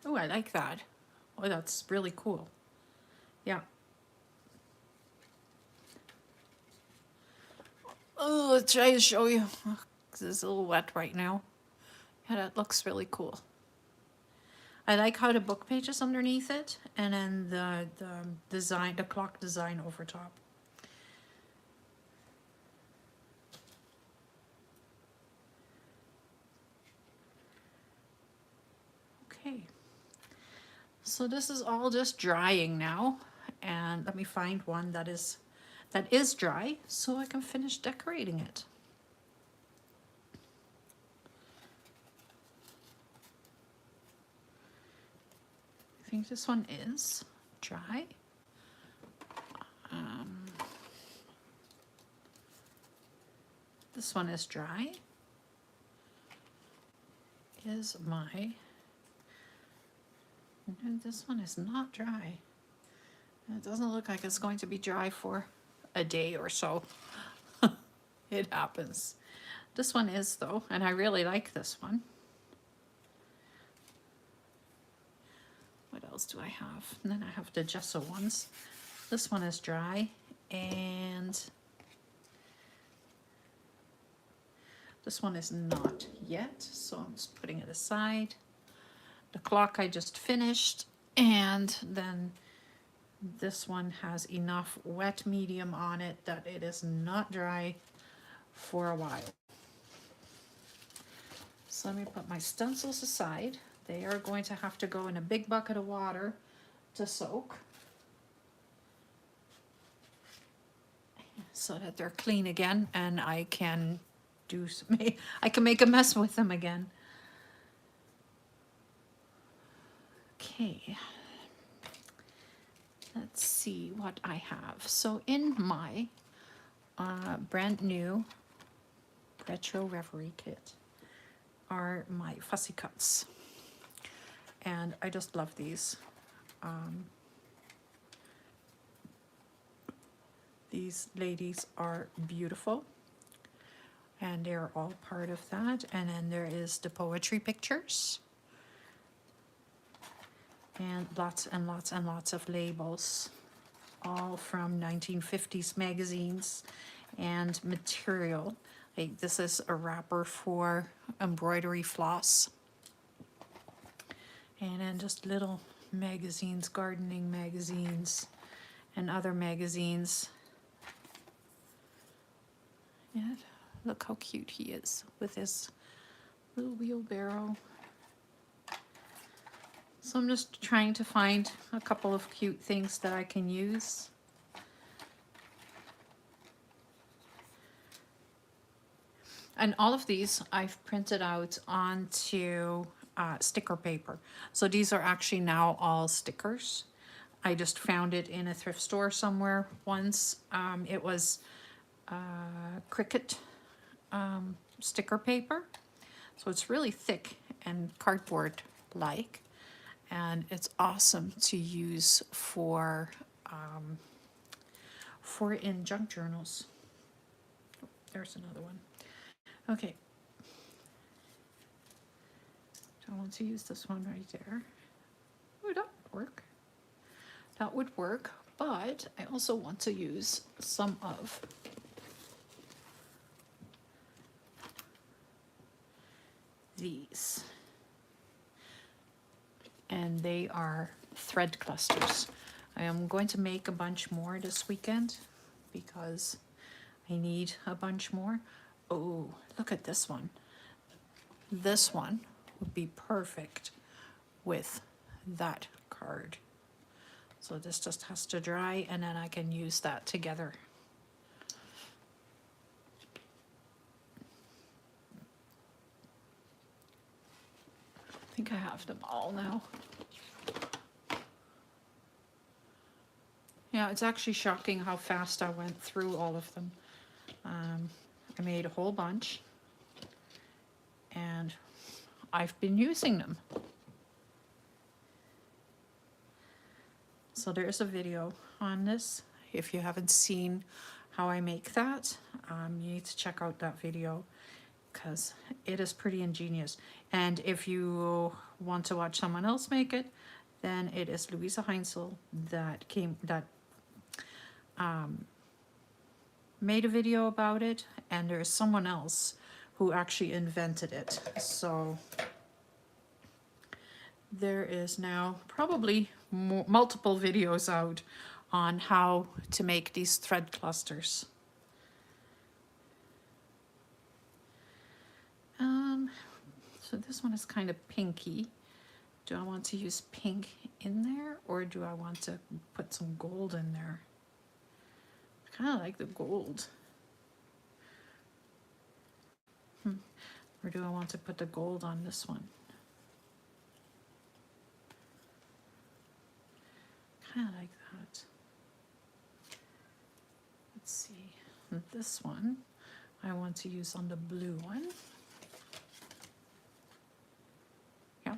Oh, I like that. Oh, that's really cool. Yeah. Oh, let's try to show you. Oh, it's a little wet right now. Yeah, that looks really cool. I like how the book page is underneath it, and then the design, the clock design over top. Okay. So this is all just drying now, and let me find one that is dry so I can finish decorating it. I think this one is dry. This one is dry. Is my... And this one is not dry. It doesn't look like it's going to be dry for a day or so. It happens. This one is though, and I really like this one. What else do I have? And then I have the gesso ones. This one is dry, and this one is not yet, so I'm just putting it aside. The clock I just finished, and then this one has enough wet medium on it that it is not dry for a while. So let me put my stencils aside. They are going to have to go in a big bucket of water to soak so that they're clean again, and I can do some, I can make a mess with them again. Okay, let's see what I have. So in my brand new Retro Reverie kit are my fussy cuts, and I just love these. These ladies are beautiful, and they're all part of that. And then there is the poetry pictures, and lots and lots and lots of labels, all from 1950s magazines and material. Like this is a wrapper for embroidery floss. And then just little magazines, gardening magazines, and other magazines. And look how cute he is with his little wheelbarrow. So I'm just trying to find a couple of cute things that I can use. And all of these I've printed out onto sticker paper. So these are actually now all stickers. I just found it in a thrift store somewhere once. It was Cricut sticker paper. So it's really thick and cardboard-like. And it's awesome to use for in junk journals. Oh, there's another one. Okay. I want to use this one right there. Oh, that would work. That would work, but I also want to use some of these. And they are thread clusters. I am going to make a bunch more this weekend because I need a bunch more. Oh, look at this one. This one would be perfect with that card. So this just has to dry and then I can use that together. I think I have them all now. Yeah, it's actually shocking how fast I went through all of them. I made a whole bunch and I've been using them. So there's a video on this. If you haven't seen how I make that, you need to check out that video because it is pretty ingenious. And if you want to watch someone else make it, then it is Louisa Heinzel that made a video about it, and there's someone else who actually invented it. So there is now probably multiple videos out on how to make these thread clusters. So this one is kind of pinky. Do I want to use pink in there, or do I want to put some gold in there? I kind of like the gold. Or do I want to put the gold on this one? Kind of like that. Let's see. This one I want to use on the blue one. Yeah.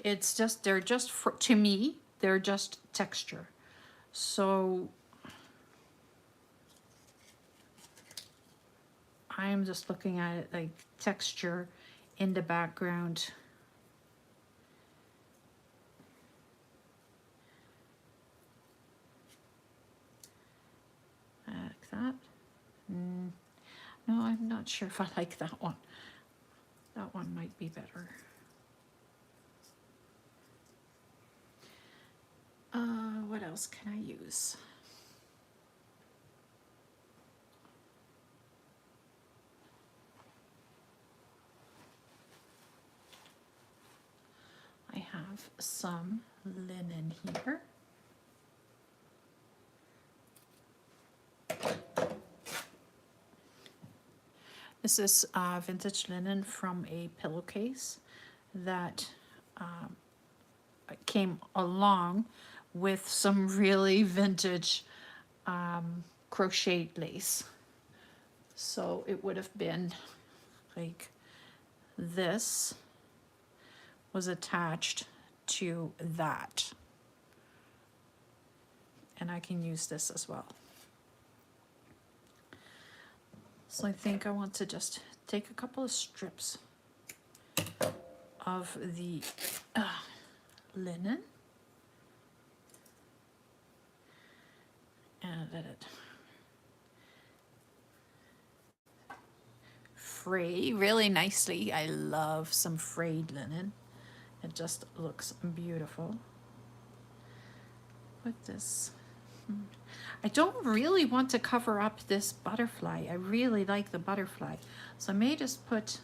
It's just, they're just, to me, they're just texture. So I'm just looking at it like texture in the background. Like that. No, I'm not sure if I like that one. That one might be better. What else can I use? I have some linen here. This is vintage linen from a pillowcase that came along with some really vintage crocheted lace. So it would have been like this was attached to that. And I can use this as well. So I think I want to just take a couple of strips of the linen and let it fray really nicely. I love some frayed linen. It just looks beautiful. Put this. I don't really want to cover up this butterfly. I really like the butterfly. So I may just put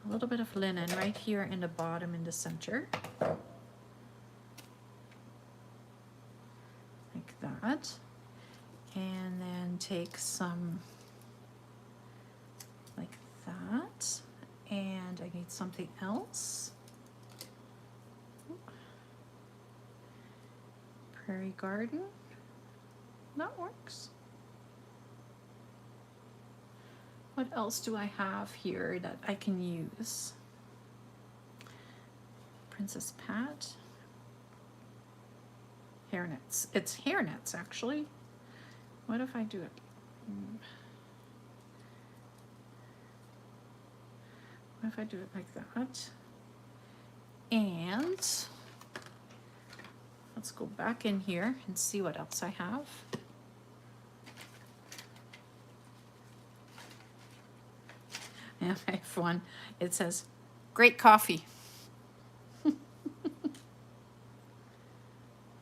a little bit of linen right here in the bottom in the center. Like that. And then take some like that. And I need something else. Prairie garden. That works. What else do I have here that I can use? Princess Pat. Hairnets. It's hairnets actually. What if I do it? What if I do it like that? And let's go back in here and see what else I have. And I have one. It says, "Great coffee."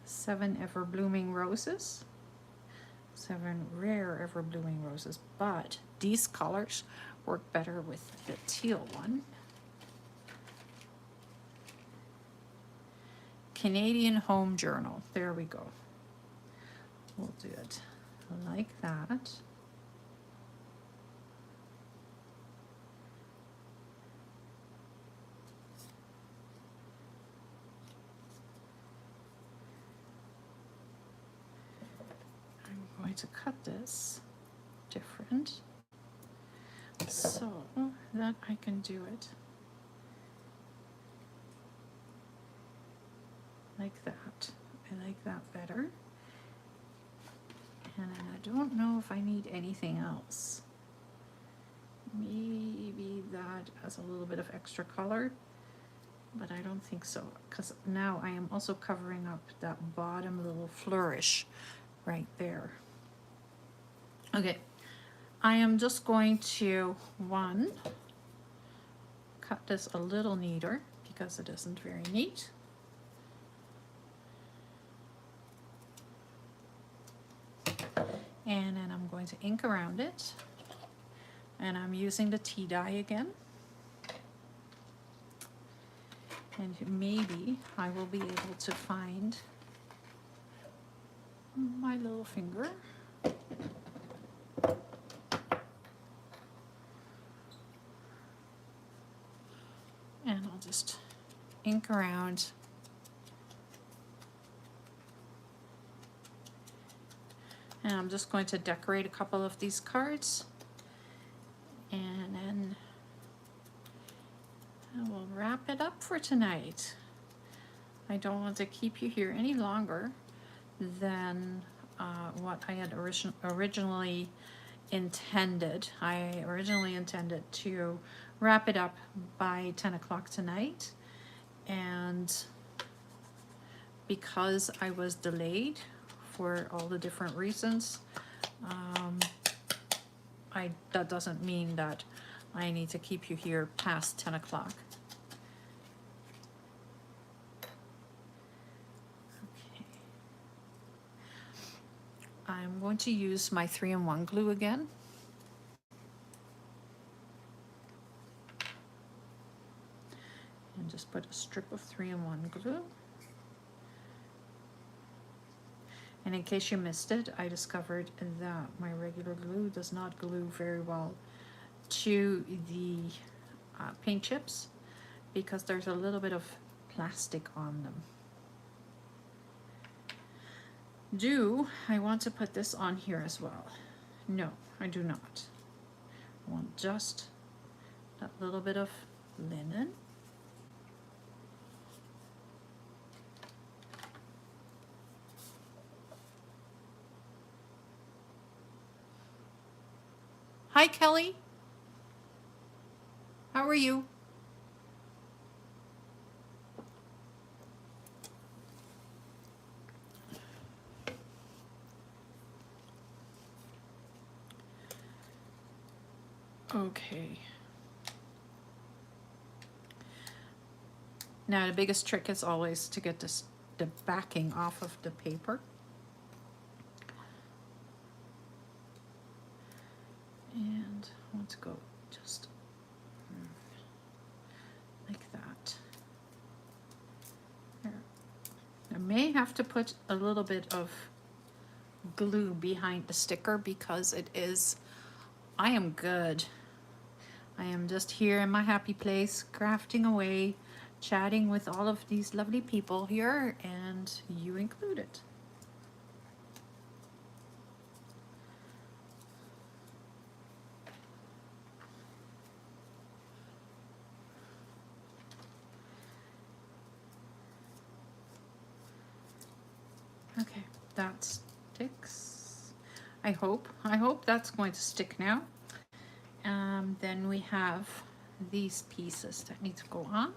7 ever blooming roses. 7 rare ever blooming roses, but these colors work better with the teal one. Canadian Home Journal. There we go. We'll do it like that. I'm going to cut this different so that I can do it like that. I like that better. And I don't know if I need anything else. Maybe that as a little bit of extra color, but I don't think so, because now I am also covering up that bottom little flourish right there. Okay, I am just going to, cut this a little neater because it isn't very neat. And then I'm going to ink around it. And I'm using the tea dye again. And maybe I will be able to find my little finger. And I'll just ink around. And I'm just going to decorate a couple of these cards. And then I will wrap it up for tonight. I don't want to keep you here any longer than what I had originally intended. I originally intended to wrap it up by 10 o'clock tonight. And because I was delayed for all the different reasons, that doesn't mean that I need to keep you here past 10 o'clock. Okay. I'm going to use my 3-in-1 glue again. And just put a strip of 3-in-1 glue. And in case you missed it, I discovered that my regular glue does not glue very well to the paint chips because there's a little bit of plastic on them. Do I want to put this on here as well? No, I do not. I want just that little bit of linen. Hi, Kelly. How are you? Okay. Now the biggest trick is always to get the backing off of the paper. And let's go just like that. There. I may have to put a little bit of glue behind the sticker because it is, I am good. I am just here in my happy place, crafting away, chatting with all of these lovely people here, and you included. Okay, that sticks. I hope that's going to stick now. Then we have these pieces that need to go on.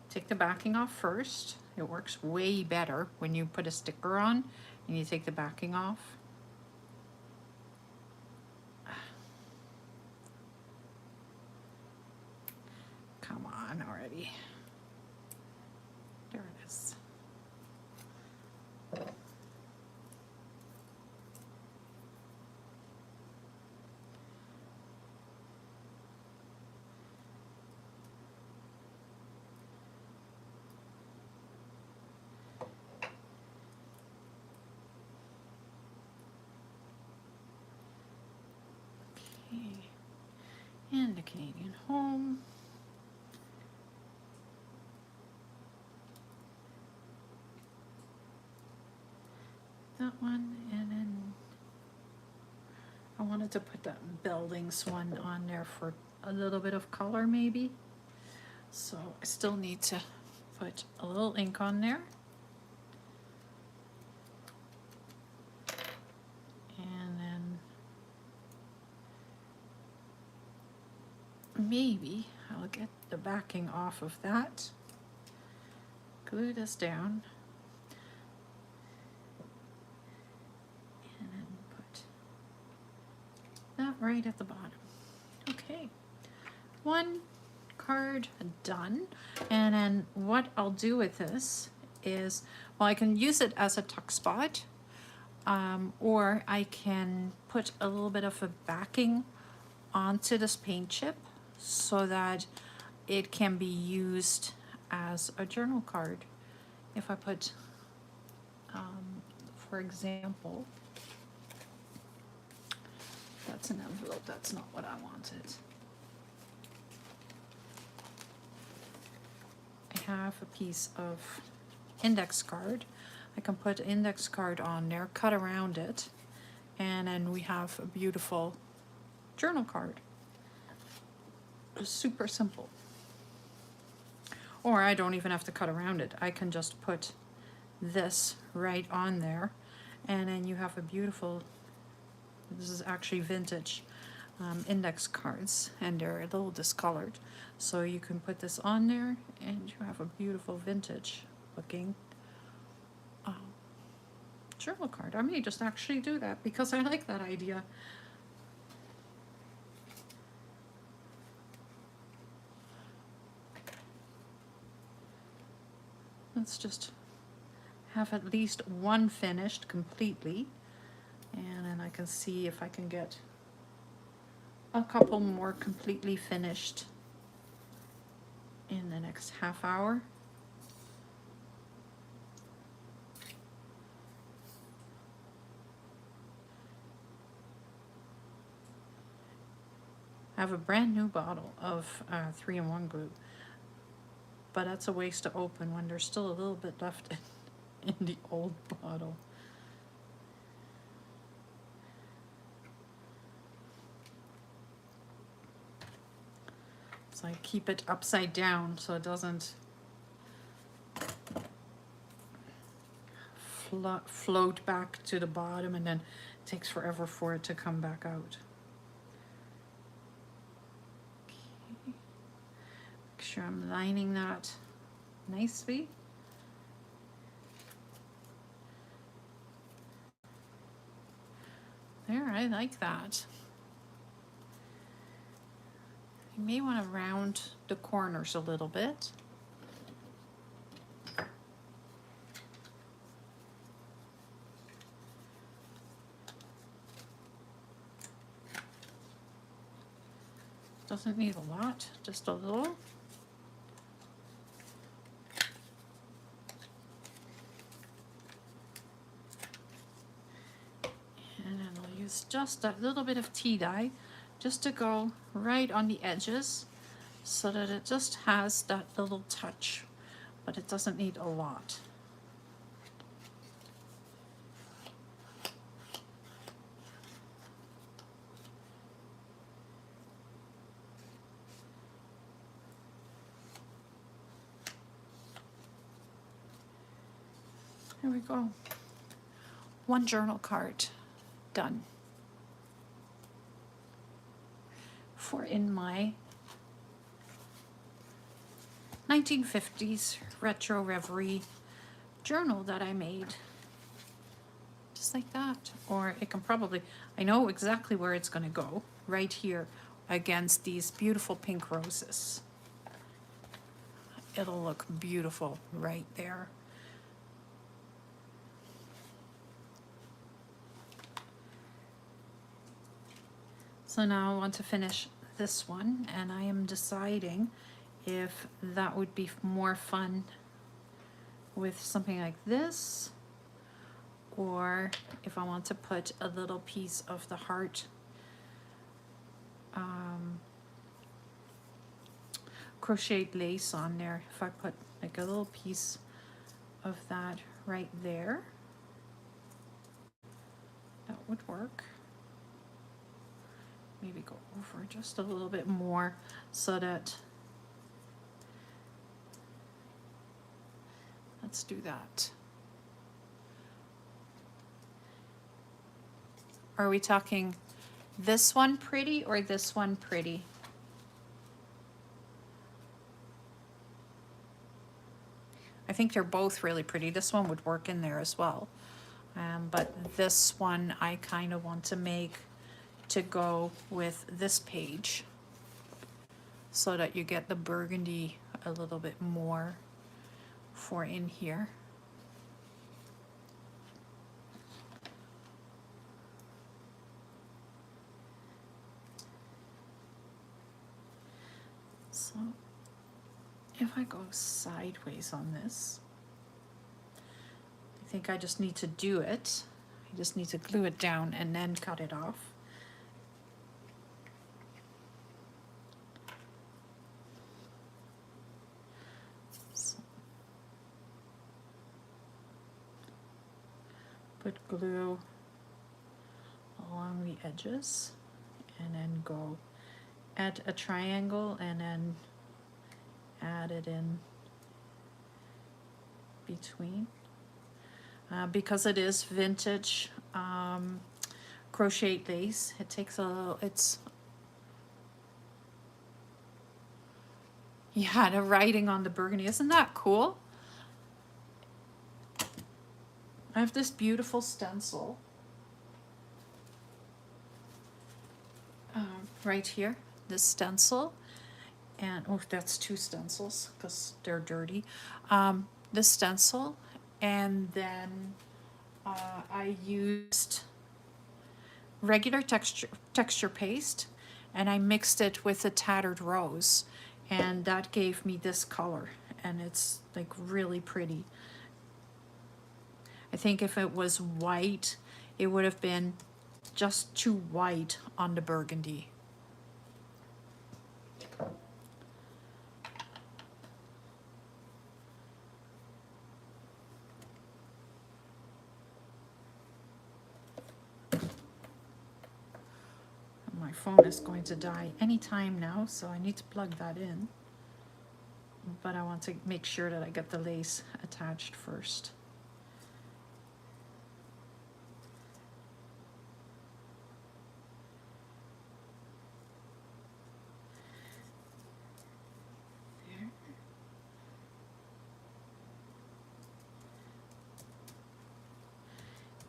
Take the backing off first. It works way better when you put a sticker on and you take the backing off. Come on already. There it is. And the Canadian home. That one, and then I wanted to put that buildings one on there for a little bit of color maybe. So I still need to put a little ink on there. And then maybe I'll get the backing off of that, glue this down, and then put that right at the bottom. Okay, one card done. And then what I'll do with this is, well, I can use it as a tuck spot, or I can put a little bit of a backing onto this paint chip so that it can be used as a journal card. If I put, for example, that's an envelope, that's not what I wanted. I have a piece of index card. I can put index card on there, cut around it, and then we have a beautiful journal card. Super simple. Or I don't even have to cut around it. I can just put this right on there, and then you have a beautiful, this is actually vintage index cards, and they're a little discolored. So you can put this on there and you have a beautiful vintage looking journal card. I may just actually do that because I like that idea. Let's just have at least one finished completely, and then I can see if I can get a couple more completely finished in the next half hour. I have a brand new bottle of 3-in-1 glue, but that's a waste to open when there's still a little bit left in the old bottle. So I keep it upside down so it doesn't float back to the bottom, and then it takes forever for it to come back out. Okay. Make sure I'm lining that nicely. There, I like that. You may want to round the corners a little bit. Doesn't need a lot, just a little. And then I'll use just a little bit of tea dye just to go right on the edges so that it just has that little touch, but it doesn't need a lot. There we go. One journal card done. For in my 1950s retro reverie journal that I made. Just like that. Or it can probably, I know exactly where it's gonna go, right here against these beautiful pink roses. It'll look beautiful right there. So now I want to finish this one, and I am deciding if that would be more fun with something like this, or if I want to put a little piece of the heart crocheted lace on there. If I put like a little piece of that right there, that would work. Maybe go over just a little bit more so that, let's do that. Are we talking this one pretty or this one pretty? I think they're both really pretty. This one would work in there as well. But this one I kind of want to make to go with this page so that you get the burgundy a little bit more for in here. So if I go sideways on this, I think I just need to do it. I just need to glue it down and then cut it off. Put glue along the edges and then go at a triangle and then add it in between. Because it is vintage crochet lace, it takes a little, yeah, the writing on the burgundy, isn't that cool? I have this beautiful stencil right here, this stencil, and oh, that's two stencils because they're dirty. This stencil, and then I used regular texture paste, and I mixed it with a tattered rose, and that gave me this color, and it's like really pretty. I think if it was white, it would have been just too white on the burgundy. My phone is going to die anytime now, so I need to plug that in. But I want to make sure that I get the lace attached first.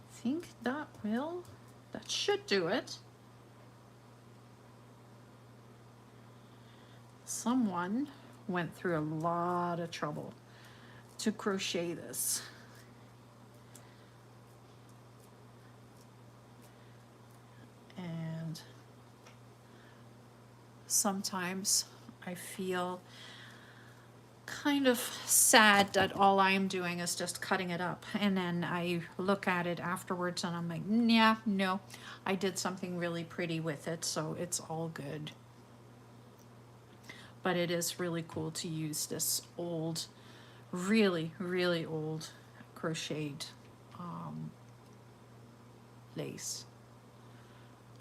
I think that should do it. Someone went through a lot of trouble to crochet this. And sometimes I feel kind of sad that all I'm doing is just cutting it up, and then I look at it afterwards and I'm like, yeah, no, I did something really pretty with it, so it's all good. But it is really cool to use this old, really, really old crocheted lace.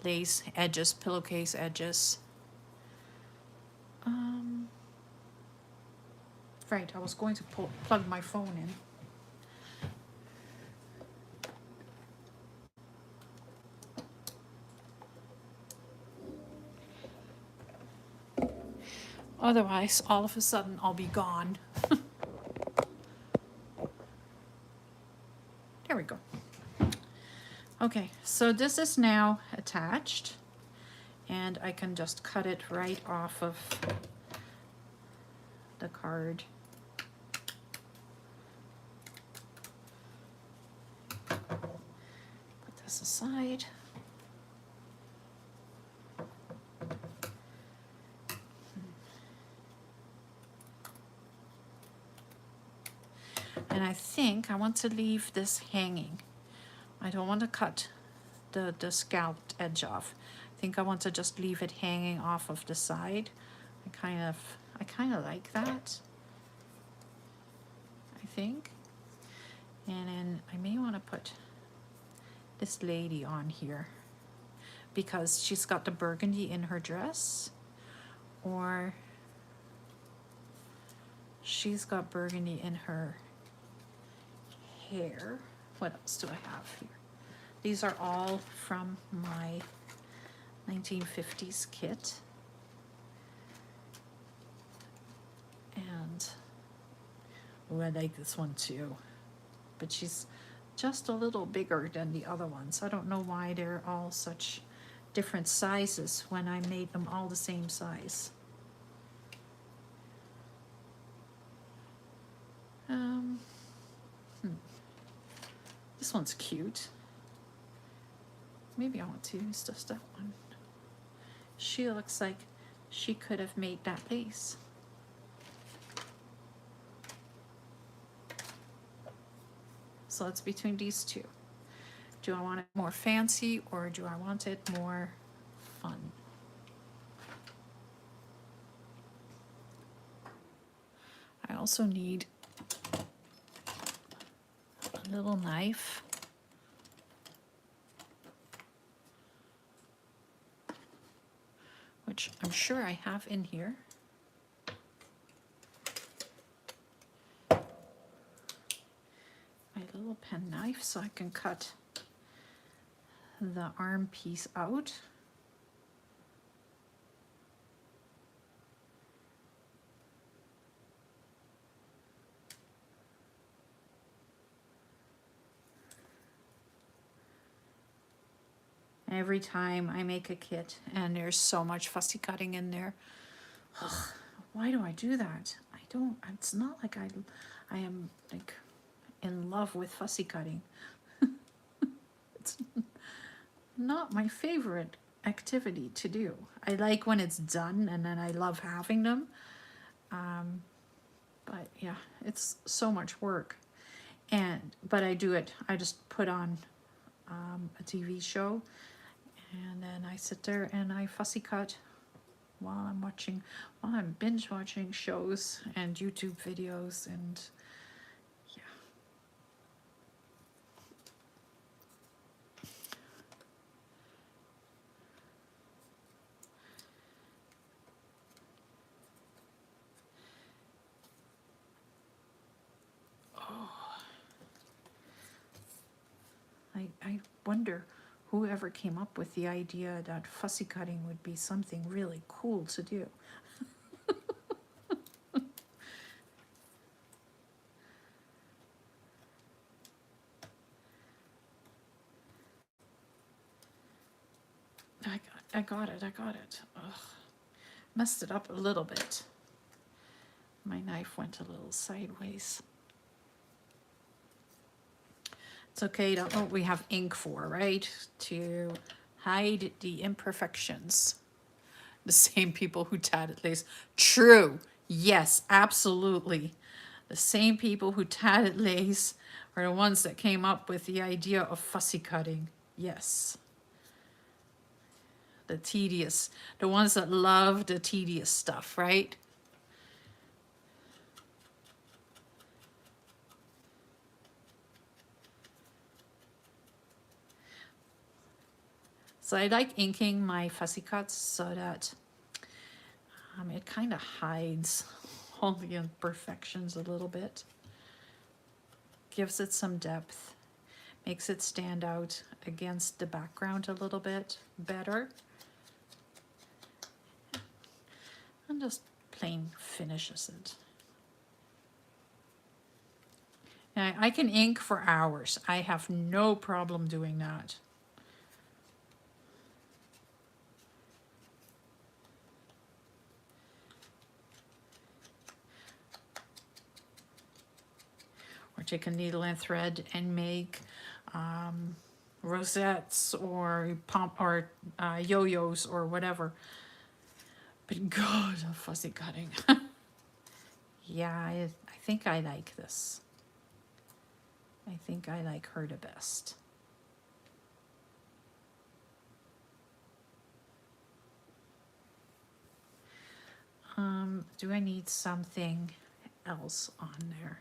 Lace edges, pillowcase edges. Right, I was going to plug my phone in. Otherwise, all of a sudden, I'll be gone. There we go. Okay, so this is now attached, and I can just cut it right off of the card. Put this aside. And I think I want to leave this hanging. I don't want to cut the scalped edge off. I think I want to just leave it hanging off of the side. I kind of like that, I think. And then I may want to put this lady on here because she's got the burgundy in her dress, or she's got burgundy in her hair. What else do I have here? These are all from my 1950s kit. And oh, I like this one too, but she's just a little bigger than the other ones. I don't know why they're all such different sizes when I made them all the same size. This one's cute. Maybe I want to use just that one. She looks like she could have made that lace. So it's between these two. Do I want it more fancy or do I want it more fun? I also need a little knife. Which I'm sure I have in here. My little pen knife so I can cut the arm piece out. Every time I make a kit and there's so much fussy cutting in there, ugh, why do I do that? I don't, it's not like I am like in love with fussy cutting. It's not my favorite activity to do. I like when it's done and then I love having them. But yeah, it's so much work. But I do it, I just put on a TV show and then I sit there and I fussy cut while I'm binge watching shows and YouTube videos, and yeah. I wonder whoever came up with the idea that fussy cutting would be something really cool to do. I got it. Ugh. messed it up a little bit. My knife went a little sideways. It's okay, that's what we have ink for, right? To hide the imperfections. The same people who tatted lace. True. Yes, absolutely. The same people who tatted lace are the ones that came up with the idea of fussy cutting. Yes. The tedious, the ones that love the tedious stuff, right? So I like inking my fussy cuts so that it kind of hides all the imperfections a little bit. Gives it some depth. Makes it stand out against the background a little bit better. And just plain finishes it. Now, I can ink for hours. I have no problem doing that. Or take a needle and thread and make rosettes or yo-yos or whatever. But God, fussy cutting. Yeah, I think I like this. I think I like her the best. Do I need something else on there?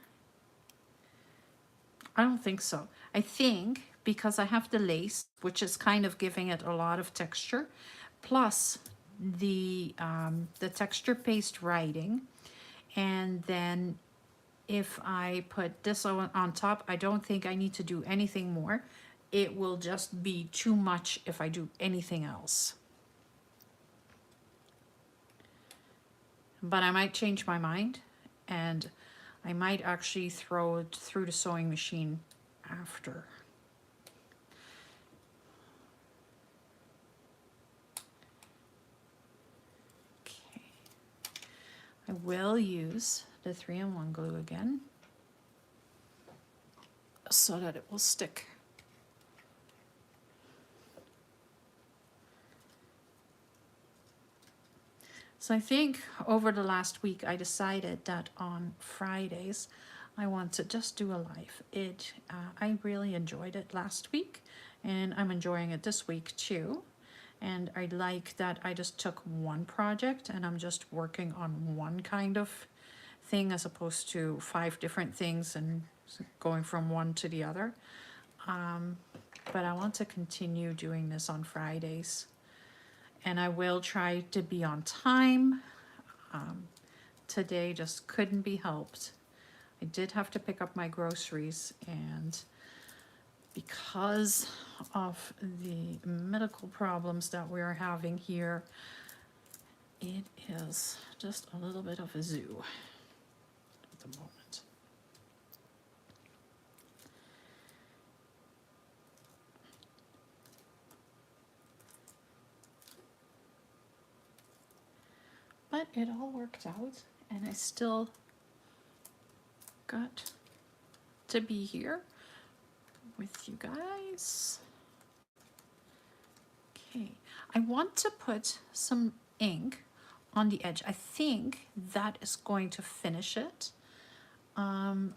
I don't think so. I think because I have the lace, which is kind of giving it a lot of texture, plus the texture paste writing, and then if I put this on top, I don't think I need to do anything more. It will just be too much if I do anything else. But I might change my mind, and I might actually throw it through the sewing machine after. Okay. I will use the 3-in-1 glue again so that it will stick. So I think over the last week I decided that on Fridays I want to just do a live. I really enjoyed it last week, and I'm enjoying it this week too. And I like that I just took one project and I'm just working on one kind of thing as opposed to 5 different things and going from one to the other. But I want to continue doing this on Fridays. And I will try to be on time. Today just couldn't be helped. I did have to pick up my groceries, and because of the medical problems that we're having here, it is just a little bit of a zoo at the moment. But it all worked out, and I still got to be here with you guys. Okay, I want to put some ink on the edge. I think that is going to finish it. And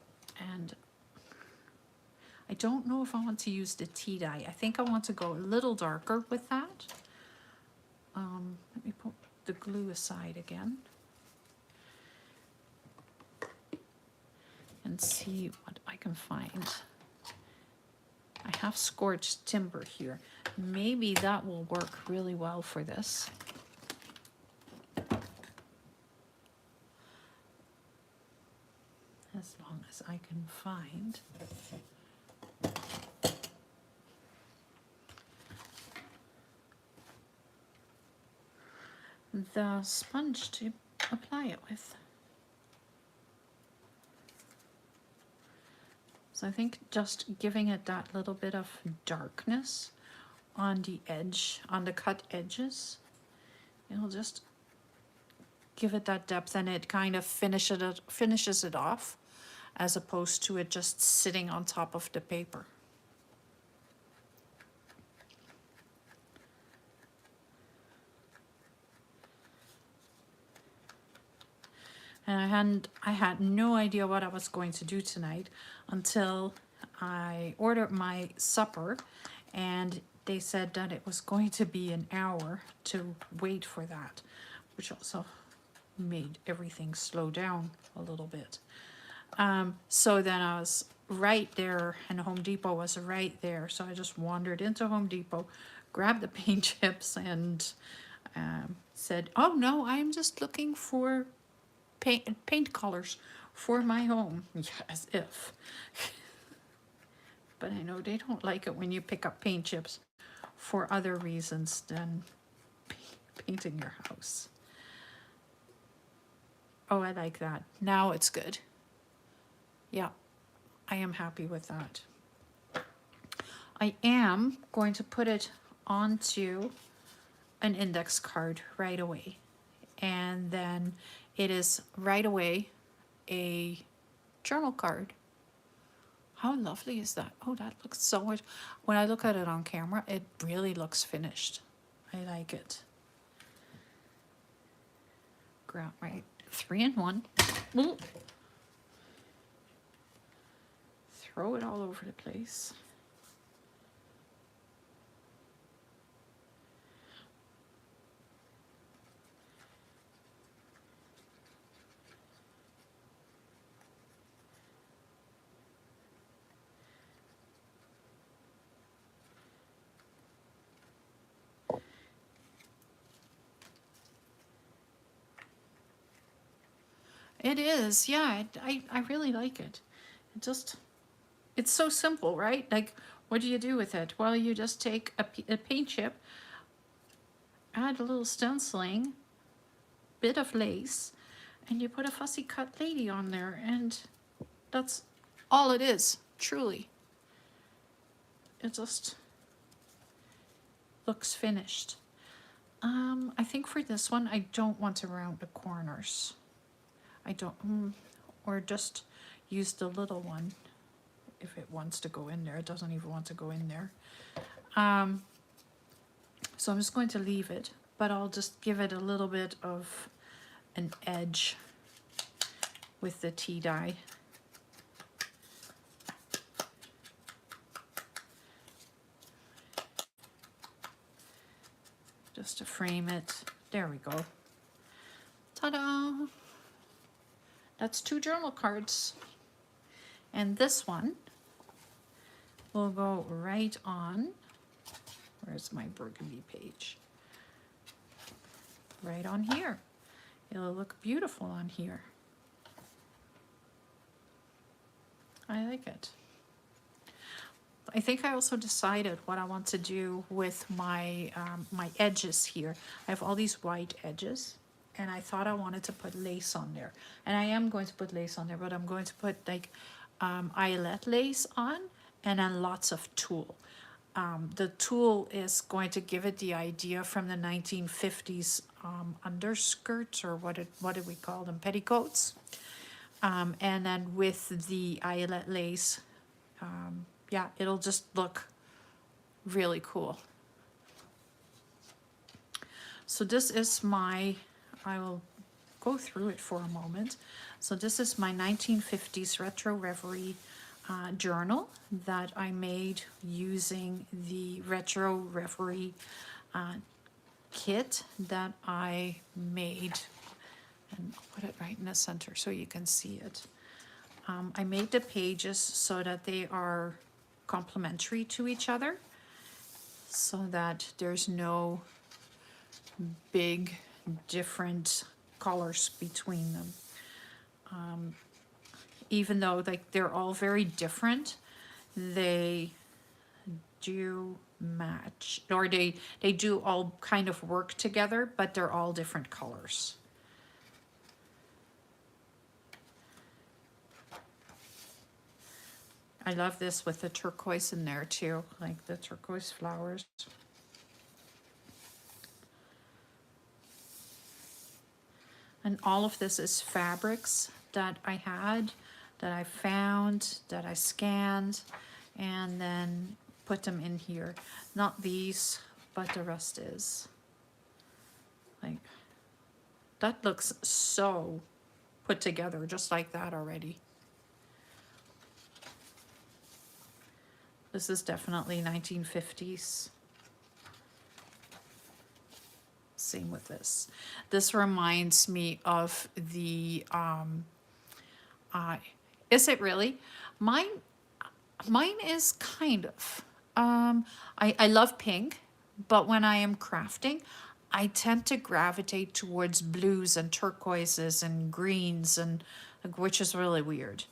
I don't know if I want to use the tea dye. I think I want to go a little darker with that. Let me put the glue aside again and see what I can find. I have scorched timber here. Maybe that will work really well for this. As long as I can find. The sponge to apply it with. So I think just giving it that little bit of darkness on the edge, on the cut edges, it'll just give it that depth, and it kind of finishes it off, as opposed to it just sitting on top of the paper. And I had no idea what I was going to do tonight until I ordered my supper, and they said that it was going to be an hour to wait for that, which also made everything slow down a little bit. So then I was right there, and Home Depot was right there. So I just wandered into Home Depot, grabbed the paint chips, and said, "Oh no, I'm just looking for paint colors for my home." Yeah, as if. But I know they don't like it when you pick up paint chips for other reasons than painting your house. Oh, I like that. Now it's good. Yeah, I am happy with that. I am going to put it onto an index card right away. And then it is right away a journal card. How lovely is that? Oh, that looks so much. When I look at it on camera, it really looks finished. I like it. Grab my 3-in-1. Ooh. Throw it all over the place. It is, yeah, I really like it. It's so simple, right? Like, what do you do with it? Well, you just take a paint chip, add a little stenciling, bit of lace, and you put a fussy cut lady on there, and that's all it is, truly. It just looks finished. I think for this one, I don't want to round the corners. I don't, or just use the little one if it wants to go in there. It doesn't even want to go in there. So I'm just going to leave it, but I'll just give it a little bit of an edge with the tea dye. Just to frame it. There we go. Ta-da! That's 2 journal cards. And this one will go right on. Where's my burgundy page? Right on here. It'll look beautiful on here. I like it. I think I also decided what I want to do with my my edges here. I have all these white edges, and I thought I wanted to put lace on there. And I am going to put lace on there, but I'm going to put like eyelet lace on, and then lots of tulle. The tulle is going to give it the idea from the 1950s underskirts, or what did we call them, petticoats. And then with the eyelet lace, yeah, it'll just look really cool. So this is my, I will go through it for a moment. So this is my 1950s Retro Reverie journal that I made using the Retro Reverie kit that I made. And I'll put it right in the center so you can see it. I made the pages so that they are complementary to each other, so that there's no big different colors between them. Even though like they're all very different, they do match, or they do all kind of work together, but they're all different colors. I love this with the turquoise in there too, like the turquoise flowers. And all of this is fabrics that I had, that I found, that I scanned, and then put them in here. Not these, but the rest is. Like, that looks so put together, just like that already. This is definitely 1950s. Same with this. This reminds me of the, is it really? Mine is kind of. I love pink, but when I am crafting, I tend to gravitate towards blues and turquoises and greens, and which is really weird.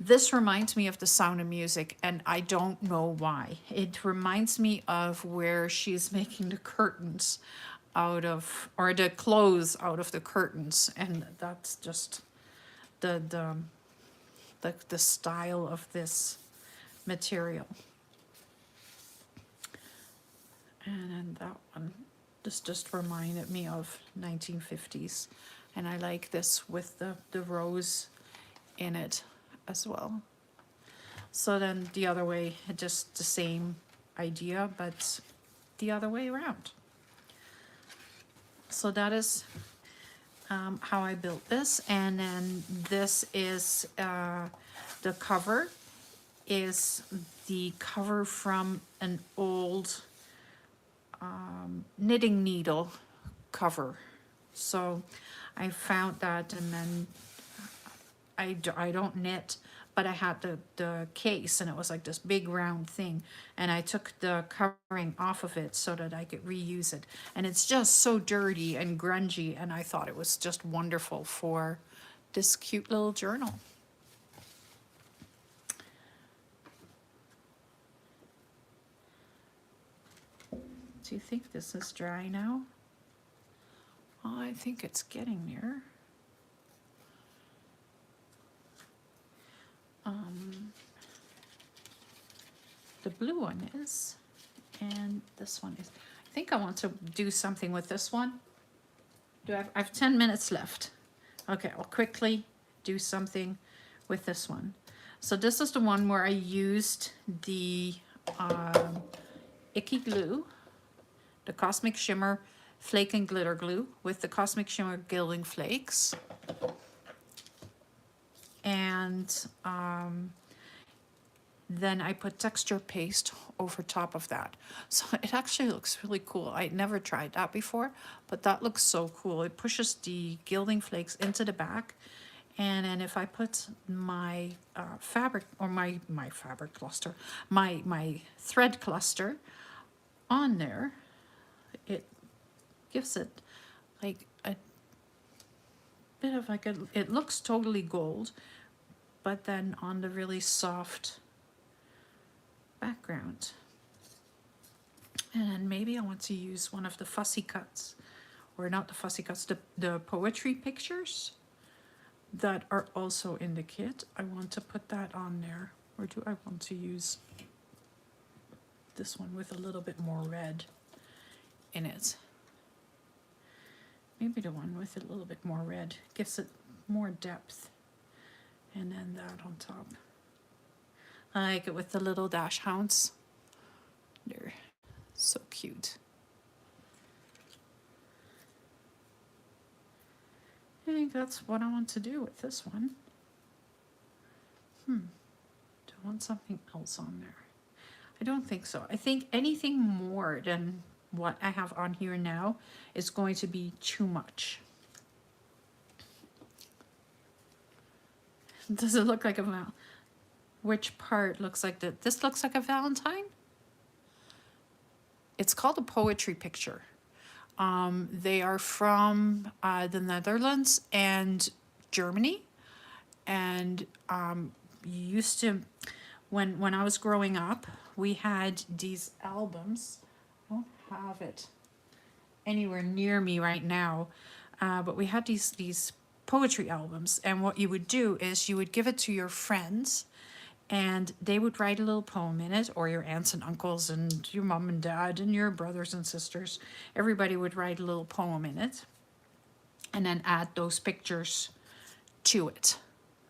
This reminds me of The Sound of Music, and I don't know why. It reminds me of where she's making the curtains out of, or the clothes out of the curtains, and that's just the style of this material. And then that one, this just reminded me of 1950s, and I like this with the rose in it as well. So then the other way, just the same idea, but the other way around. So that is how I built this. And then this is the cover, is the cover from an old knitting needle cover. So I found that, and then I don't knit, but I had the case, and it was like this big round thing, and I took the covering off of it so that I could reuse it. And it's just so dirty and grungy, and I thought it was just wonderful for this cute little journal. Do you think this is dry now? Well, I think it's getting there. The blue one is, and this one is. I think I want to do something with this one. I have 10 minutes left. Okay, I'll quickly do something with this one. So this is the one where I used the Icky glue, the Cosmic Shimmer Flake and Glitter glue with the Cosmic Shimmer Gilding Flakes. And then I put texture paste over top of that. So it actually looks really cool. I'd never tried that before, but that looks so cool. It pushes the gilding flakes into the back. And then if I put my fabric, or my fabric cluster, my thread cluster on there, it gives it like a bit of like it looks totally gold, but then on the really soft background. And then maybe I want to use one of the fussy cuts, or not the fussy cuts, the poetry pictures that are also in the kit. I want to put that on there. Or do I want to use this one with a little bit more red in it? Maybe the one with a little bit more red gives it more depth. And then that on top. I like it with the little dash hounds. They're so cute. I think that's what I want to do with this one. Do I want something else on there? I don't think so. I think anything more than what I have on here now is going to be too much. Does it look like a which part looks like that? This looks like a Valentine. It's called a poetry picture. They are from the Netherlands and Germany, and used to, when I was growing up, we had these albums. I don't have it anywhere near me right now, but we had these poetry albums, and what you would do is you would give it to your friends, and they would write a little poem in it, or your aunts and uncles and your mom and dad and your brothers and sisters. Everybody would write a little poem in it. and then add those pictures to it.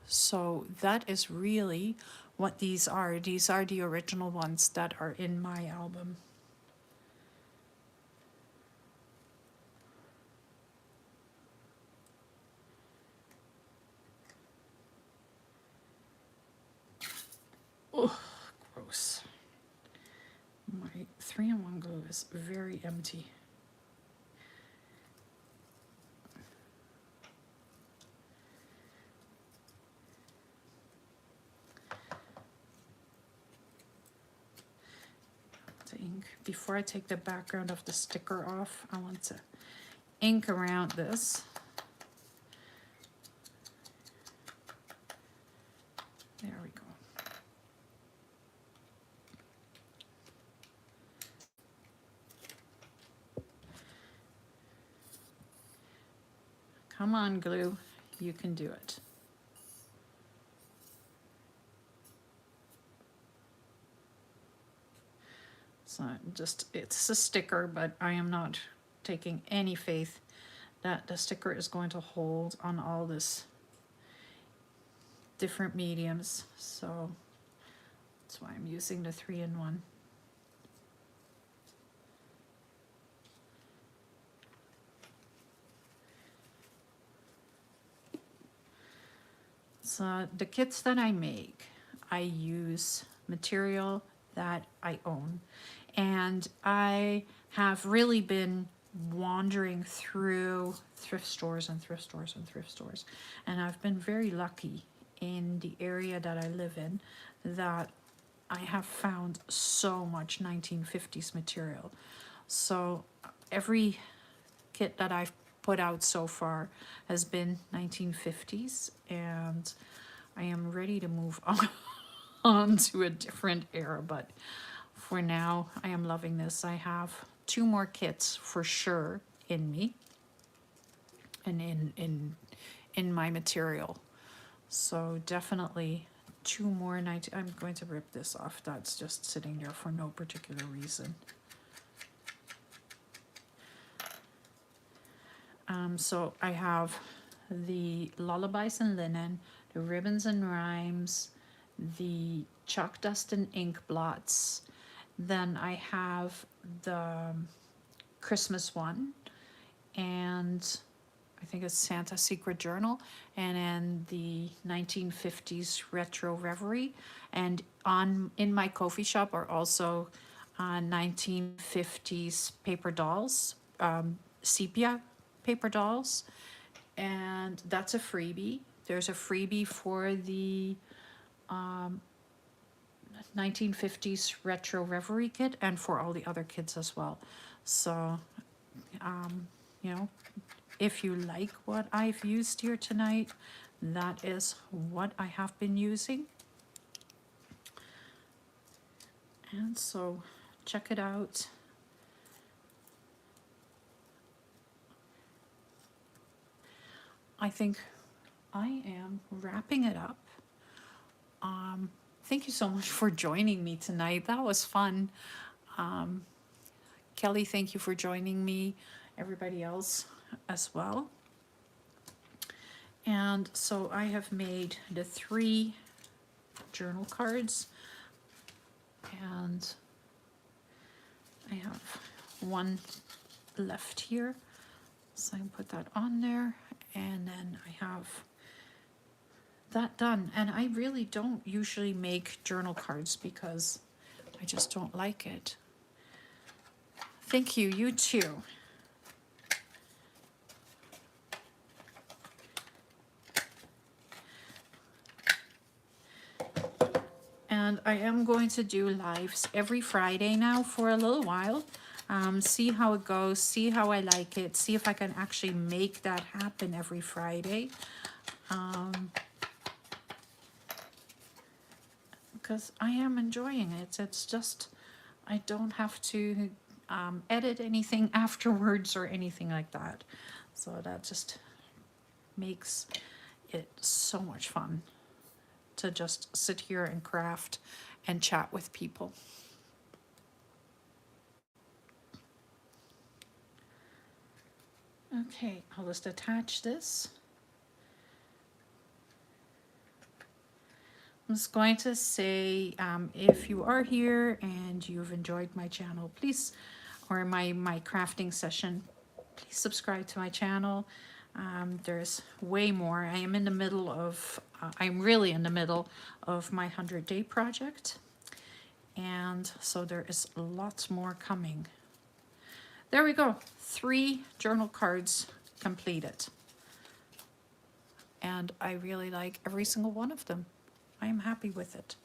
So that is really what these are. These are the original ones that are in my album. Oh, gross. My 3-in-1 glue is very empty. To ink. Before I take the background of the sticker off, I want to ink around this. There we go. Come on, glue. You can do it. So it's a sticker, but I am not taking any faith that the sticker is going to hold on all this different mediums. So that's why I'm using the 3-in-1. So the kits that I make, I use material that I own. And I have really been wandering through thrift stores and thrift stores and thrift stores. And I've been very lucky in the area that I live in that I have found so much 1950s material. So every kit that I've put out so far has been 1950s, and I am ready to move on to a different era, but for now I am loving this. I have 2 more kits for sure in me and in my material, so definitely 2 more. I'm going to rip this off. That's just sitting there for no particular reason. So I have the Lullabies in Linen, the Ribbons and Rhymes, the Chalk Dust and Ink Blots. Then I have the Christmas one, and I think it's Santa's Secret Journal, and then the 1950s Retro Reverie. And in my coffee shop are also 1950s paper dolls, sepia paper dolls, and that's a freebie. There's a freebie for the 1950s Retro Reverie kit and for all the other kids as well. So, you know, if you like what I've used here tonight, that is what I have been using. And so, check it out. I think I am wrapping it up. Thank you so much for joining me tonight. That was fun. Kelly, thank you for joining me. Everybody else as well. And so I have made the 3 journal cards, and I have 1 left here. So I can put that on there, and then I have that done. And I really don't usually make journal cards because I just don't like it. Thank you, you too. And I am going to do lives every Friday now for a little while. See how it goes, see how I like it, see if I can actually make that happen every Friday. Because I am enjoying it. It's just, I don't have to edit anything afterwards or anything like that. So that just makes it so much fun to just sit here and craft and chat with people. Okay, I'll just attach this. I'm just going to say, if you are here and you've enjoyed my channel, please, or my crafting session, please subscribe to my channel. There's way more. I am in the middle of, I'm really in the middle of my 100-day project. And so there is lots more coming. There we go. 3 journal cards completed. And I really like every single one of them. I am happy with it.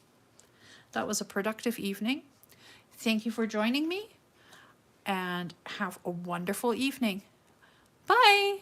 That was a productive evening. Thank you for joining me and have a wonderful evening. Bye.